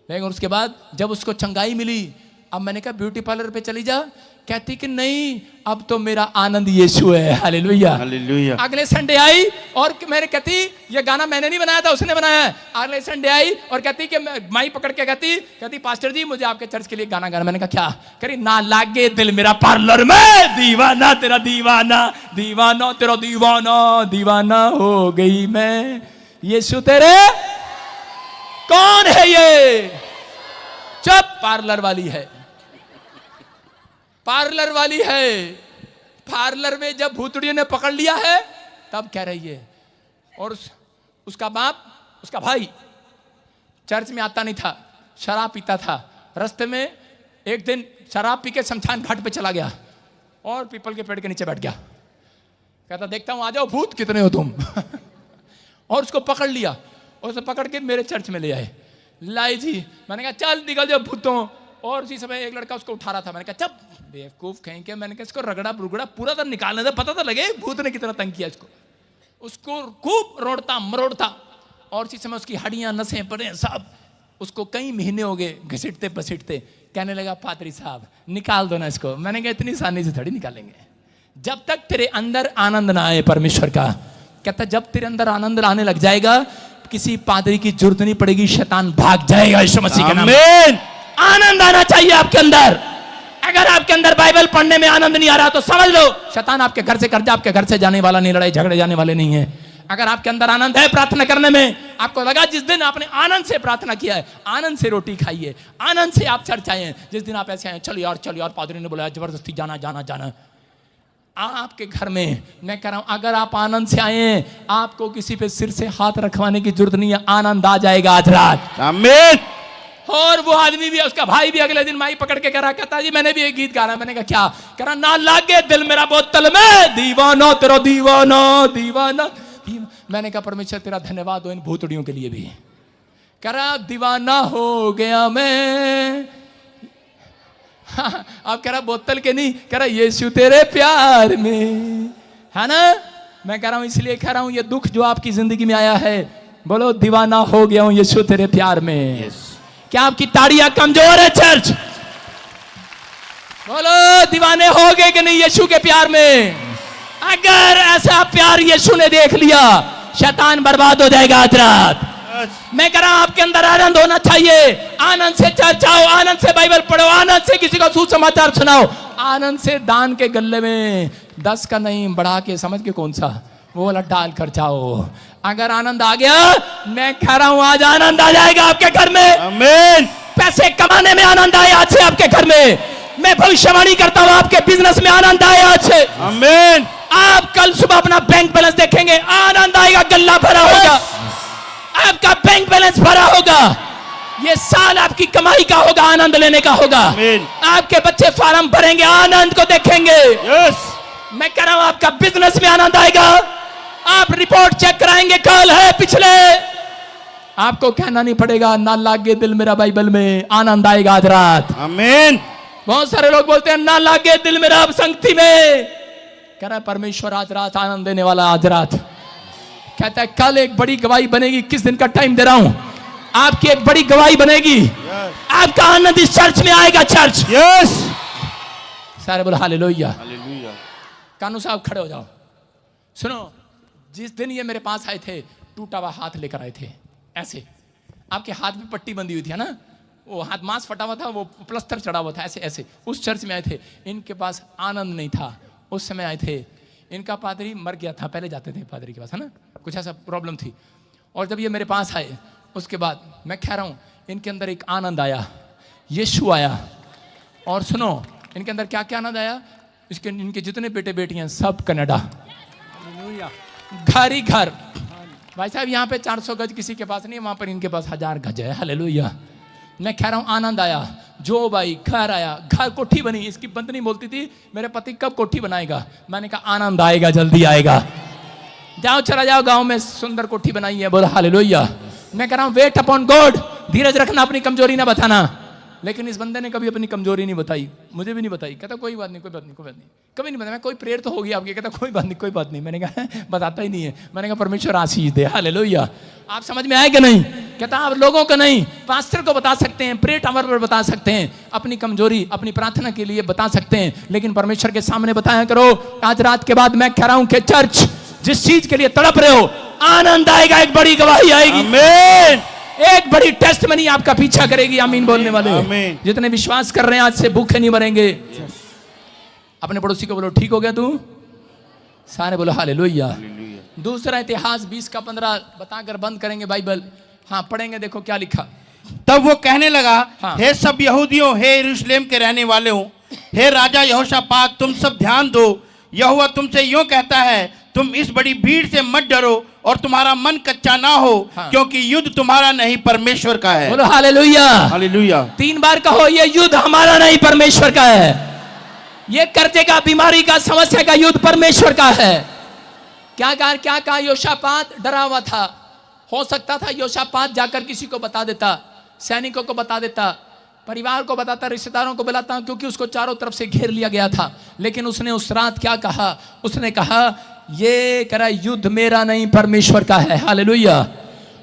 S1: लेकिन उसके बाद जब उसको चंगाई मिली, अब मैंने कहा ब्यूटी पार्लर पे चली जा। कहती कि नहीं अब तो मेरा आनंद यीशु है। Hallelujah hallelujah. अगले संडे आई और मैंने कहती ये गाना मैंने नहीं बनाया था, उसने बनाया है। अगले संडे आई और कहती कि माई पकड़ के कहती पास्टर जी मुझे आपके चर्च के लिए गाना गाना। मैंने कहा क्या? करी ना लागे दिल मेरा पार्लर में, दीवाना तेरा दीवाना, दीवाना तेरा दीवाना, दीवाना हो गई मैं यीशु तेरे। कौन है ये? चुप, पार्लर वाली है, पार्लर वाली है। पार्लर में जब भूतड़ियों ने पकड़ लिया है तब कह रही है। और उसका बाप, उसका भाई चर्च में आता नहीं था, शराब पीता था। रास्ते में एक दिन शराब पी के शमशान घाट पे चला गया और पीपल के पेड़ के नीचे बैठ गया। कहता देखता हूं आ जाओ भूत कितने हो तुम। और उसको पकड़ लिया और उसे पकड़ के मेरे चर्च में ले आए। लाई जी, मैंने कहा चल निकल जाओ भूतों। और उसी समय एक लड़का उसको उठा रहा था। मैंने कहा चप बेवकूफ कहीं के, मैंने कहा इसको रगड़ा बुरगड़ा पूरा तो निकालने दे, पता तो लगे भूत ने कितना तंग किया इसको। उसको खूब रोड़ता मरोड़ता, और इसी समय उसकी हड्डियां नसें पड़े सब, उसको कई महीने हो गए घसीटते पसीटते। कहने लगा पादरी साहब निकाल दो ना इसको। मैंने कहा इतनी आसानी से थोड़ी निकालेंगे, जब तक तेरे अंदर आनंद ना आए परमेश्वर का। कहता जब तेरे अंदर आनंद आने लग जाएगा किसी पादरी की जरूरत नहीं पड़ेगी, शैतान भाग जाएगा यीशु मसीह के नाम में। आनंद आना चाहिए आपके अंदर। अगर आपके अंदर बाइबल पढ़ने में आनंद नहीं आ रहा तो समझ लो शैतान आपके घर से कर्जा आपके घर से जाने वाला नहीं, लड़ाई झगड़े जाने वाले नहीं है। अगर आपके अंदर आनंद है प्रार्थना करने में, आपको लगा जिस दिन आपने आनंद से प्रार्थना किया है, आनंद से रोटी खाई है, आनंद से आप चर्च आए हैं, जिस दिन आप ऐसे आए चलो यार पादरी ने बोला जबरदस्ती जाना जाना जाना, आपके घर में मैं कह रहा हूं अगर आप आनंद से आए हैं, आपको किसी पे सिर से हाथ रखवाने की जरूरत नहीं है, आनंद आ जाएगा आज रात। आमीन। और वो आदमी भी, उसका भाई भी अगले दिन माई पकड़ के कह रहा, कहता जी मैंने भी एक गीत गाना। मैंने कहा क्या? कह रहा ना लागे दिल मेरा बोतल में, दीवाना तेरा दीवाना दीवाना। मैंने कहा परमेश्वर तेरा धन्यवाद हो इन भूतड़ियों के लिए भी। कह रहा दीवाना हो गया मैं। अब कह रहा बोतल के नहीं, कह रहा यीशु तेरे प्यार में, है ना। मैं कह रहा हूं इसलिए कह रहा हूं ये दुख जो आपकी जिंदगी में आया है, बोलो दीवाना हो गया हूं यीशु तेरे प्यार में। क्या आपकी ताड़ियां कमजोर है चर्च? बोलो दीवाने हो गए कि नहीं यीशु के प्यार में? अगर ऐसा प्यार यीशु ने देख लिया, शैतान बर्बाद हो जाएगा आज रात। मैं कह रहा हूं आपके अंदर आनंद होना चाहिए। आनंद से चर्च आओ, आनंद से बाइबल पढ़ो, आनंद से किसी को सुसमाचार सुनाओ, आनंद से दान के गल्ले में 10 का नहीं बढ़ा के, समझ के कौन सा, वो वाला डाल कर जाओ। अगर आनंद आ गया, मैं कह रहा हूं आज आनंद आ जाएगा आपके घर में।
S5: आमीन।
S1: पैसे कमाने में आनंद आए आज से आपके घर में। मैं भविष्यवाणी करता हूं आपके बिजनेस में आनंद आए आज से।
S5: आमीन।
S1: आप कल सुबह अपना बैंक बैलेंस देखेंगे, आनंद आएगा, गल्ला भरा होगा, आपका बैंक बैलेंस भरा होगा। ये साल आपकी कमाई का होगा, आनंद लेने का होगा।
S5: आमीन।
S1: आपके बच्चे फार्म भरेंगे, आनंद को देखेंगे।
S5: यस।
S1: मैं कह रहा हूं आपका बिजनेस में आनंद आएगा। आप रिपोर्ट चेक कराएंगे, कल है पिछले, आपको कहना नहीं पड़ेगा, ना लागे दिल मेरा बाइबल में, आनंद आएगा आज रात।
S5: आमीन।
S1: बहुत सारे लोग बोलते हैं ना लागे दिल मेरा अब संगति में, कह रहा है परमेश्वर आज रात आनंद देने वाला। आज रात कहता है कल एक बड़ी गवाही बनेगी। किस दिन का टाइम दे रहा हूं, आपकी एक बड़ी गवाही बनेगी। आपका आनंद इस चर्च में आएगा। Church,
S5: yes.
S1: सारे बोलो हालेलुया।
S5: हालेलुया।
S1: कानू साहब खड़े हो जाओ। सुनो, जिस दिन ये मेरे पास आए थे, टूटा हुआ हाथ लेकर आए थे, ऐसे आपके हाथ में पट्टी बंधी हुई थी, है ना, वो हाथ मांस फटा हुआ था, वो प्लस्तर चढ़ा हुआ था, ऐसे ऐसे। उस चर्च में आए थे, इनके पास आनंद नहीं था। उस समय आए थे, इनका पादरी मर गया था, पहले जाते थे पादरी के पास, है ना, कुछ ऐसा प्रॉब्लम थी। और जब ये मेरे पास आए, उसके बाद मैं कह रहा हूँ इनके अंदर एक आनंद आया, यीशु आया। और सुनो, इनके अंदर क्या क्या आनंद आया, इसके इनके जितने बेटे बेटियां सब कनाडा, घर ही घर। भाई साहब यहाँ पे 400 गज किसी के पास नहीं है, वहां पर इनके पास 1000 गज है। हालेलुया। मैं कह रहा हूँ आनंद आया। जो भाई घर आया, घर कोठी बनी। इसकी पत्नी बोलती थी मेरे पति कब कोठी बनाएगा, मैंने कहा आनंद आएगा, जल्दी आएगा। जाओ चला जाओ, गांव में सुंदर कोठी बनाई है, बोलो हालेलुया। मैं कह रहा हूँ वेट अपॉन गॉड, धीरज रखना, अपनी कमजोरी ना बताना। लेकिन इस बंदे ने कभी अपनी कमजोरी नहीं बताई, मुझे भी नहीं बताई। कहता कोई बात नहीं, कोई बात नहीं, कोई बात नहीं, कभी नहीं बताया। मैं कोई प्रेयर तो होगी आपकी, कहता कोई बात नहीं, कोई बात नहीं। मैंने कहा बताता ही नहीं है। मैंने कहा परमेश्वर आशीष दे। हालेलुया। आप समझ में आए कि नहीं? कहता आप लोगों को नहीं, पास्टर को बता सकते हैं, प्रेयर टावर पर बता सकते हैं, अपनी कमजोरी अपनी प्रार्थना के लिए बता सकते हैं, लेकिन परमेश्वर के सामने बताया करो। आज रात के बाद मैं कह रहा हूं कि चर्च जिस चीज के लिए तड़प रहे हो, आनंद आएगा, एक बड़ी गवाही आएगी।
S5: आमीन।
S1: एक बड़ी टेस्ट मनी आपका पीछा करेगी। आमीन बोलने वाले
S5: आमीन।
S1: जितने विश्वास कर रहे हैं आज से भूखे नहीं मरेंगे। अपने पड़ोसी को बोलो ठीक हो गया तू, सारे बोलो हालेलुया। दूसरा इतिहास 20 का 15 बताकर बंद करेंगे बाइबल। हाँ पढ़ेंगे, देखो क्या लिखा।
S5: तब वो कहने लगा,
S1: हाँ।
S5: हे सब यहूदियों, हे यरूशलेम के रहने वालों, हे राजा यहोशापात, तुम सब ध्यान दो। यहोवा तुमसे यूं कहता है, तुम इस बड़ी भीड़ से मत डरो और तुम्हारा मन कच्चा ना हो,
S1: हाँ।
S5: क्योंकि युद्ध तुम्हारा नहीं परमेश्वर का है।
S1: बोलो हालेलुया।
S5: हालेलुया।
S1: 3 बार कहो, ये युद्ध हमारा नहीं परमेश्वर का है। ये कर्जे का, बीमारी का, समस्या का युद्ध परमेश्वर का है। क्या कहा योशापात डरा हुआ था। हो सकता था योशापात जाकर किसी को बता देता, सैनिकों को बता देता, परिवार को बताता, रिश्तेदारों को बुलाता, क्योंकि उसको चारों तरफ से घेर लिया गया था। लेकिन उसने उस रात क्या कहा, उसने कहा ये करा युद्ध मेरा नहीं परमेश्वर का है। हालेलुया।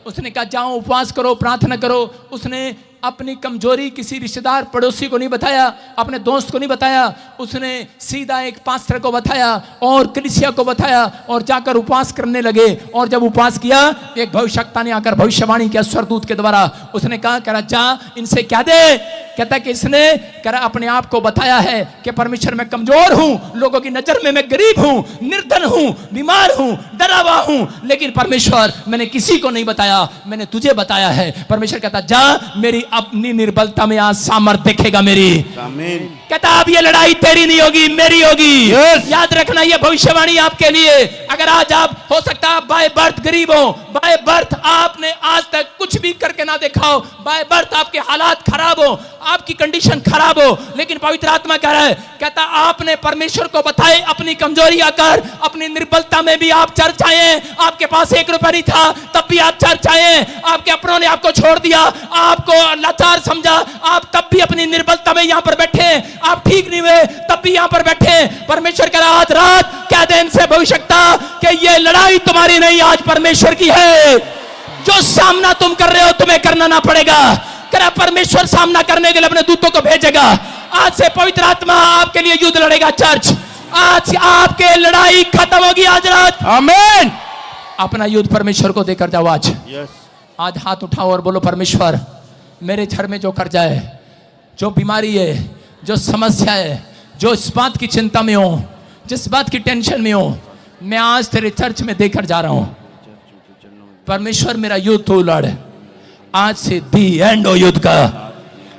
S1: उसने कहा जाओ उपवास करो, प्रार्थना करो। उसने अपनी कमजोरी किसी रिश्तेदार पड़ोसी को नहीं बताया, अपने दोस्त को नहीं बताया। उसने सीधा एक पास्टर को बताया और कलीसिया को बताया और जाकर उपवास करने लगे। और जब उपवास किया, एक भविष्यवक्ता ने आकर भविष्यवाणी किया स्वरदूत के द्वारा। उसने कहा जा इनसे क्या दे। कहता कि इसने अपने आप को बताया है कि परमेश्वर मैं कमजोर हूं, लोगों की नजर में मैं गरीब हूं, निर्धन हूं, बीमार हूं, डरा हुआ हूं, लेकिन परमेश्वर मैंने किसी को नहीं बताया, मैंने तुझे बताया है। परमेश्वर कहता जा मेरी अपनी निर्बलता में आज सामर्थ दिखेगा मेरी।
S5: आमीन।
S1: कहता अब ये लड़ाई तेरी नहीं होगी, मेरी होगी।
S5: Yes.
S1: याद रखना ये भविष्यवाणी आपके लिए। अगर आज आप हो सकता है बाय बर्थ गरीब हो, बाय बर्थ आपने आज तक कुछ भी करके ना देखा हो, बाय बर्थ आपके हालात खराब हो, आपकी कंडीशन खराब हो, लेकिन पवित्र आत्मा कह रहा है, कहता आपने परमेश्वर को बताए अपनी कमजोरी आकर, अपनी निर्बलता में भी आप चर्च आए। आपके पास 1 रुपया नहीं था तब भी आप चर्च आए। आपके अपनों ने आपको छोड़ दिया, आपको लाचार समझा, आप तब भी अपनी निर्बलता में यहां पर बैठे। आप ठीक नहीं हुए तब भी यहां पर बैठे। परमेश्वर कह रहा आज रात कह दे इनसे भविष्यवक्ता कि ये लड़ाई तुम्हारी नहीं, आज परमेश्वर की है। जो सामना तुम कर रहे हो तुम्हें करना ना पड़ेगा। कह परमेश्वर सामना करने के लिए अपने दूतों को भेजेगा। आज से पवित्र आत्मा आपके लिए युद्ध लड़ेगा। चर्च आज आपके लड़ाई खत्म होगी आज रात।
S5: आमीन।
S1: अपना युद्ध परमेश्वर को देकर जाओ आज।
S5: यस।
S1: आज हाथ उठाओ और बोलो परमेश्वर मेरे घर में जो कर्जा है, जो बीमारी है, जो समस्या है, जो इस बात की चिंता में हो, जिस बात की टेंशन में हो, मैं आज तेरे चर्च में देकर जा रहा हूं। परमेश्वर मेरा युद्ध तू लड़। आज से दी एंड हो युद्ध का।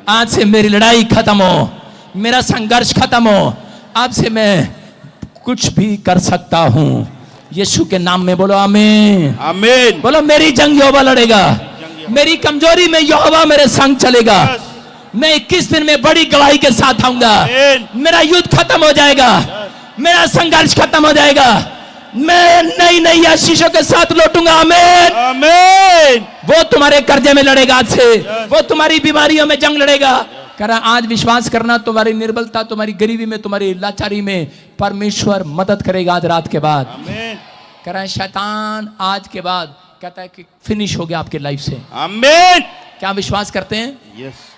S1: आज से मेरी लड़ाई खत्म हो, मेरा संघर्ष खत्म हो। आज से मैं कुछ भी कर सकता हूं। यीशु के नाम में बोलो आमीन।
S5: आमीन।
S1: बोलो मेरी जंग यहोवा लड़ेगा, मेरी कमजोरी में यहोवा मेरे संग चलेगा। मैं 21 दिन में बड़ी गवाही के साथ आऊंगा। मेरा युद्ध खत्म हो जाएगा, मेरा संघर्ष खत्म हो जाएगा। मैं नई नई आशीषों के साथ लौटूंगा। आमीन
S5: आमीन।
S1: वो तुम्हारे कर्जे में लड़ेगा आज से, वो तुम्हारी बीमारियों में जंग लड़ेगा। करा आज विश्वास करना, तुम्हारी निर्बलता, तुम्हारी गरीबी में, तुम्हारी लाचारी में परमेश्वर मदद करेगा आज रात के बाद।
S5: आमीन।
S1: करा शैतान आज के बाद कहता है कि फिनिश हो गया आपके लाइफ से।
S5: आमीन।
S1: क्या विश्वास करते हैं?
S5: यस।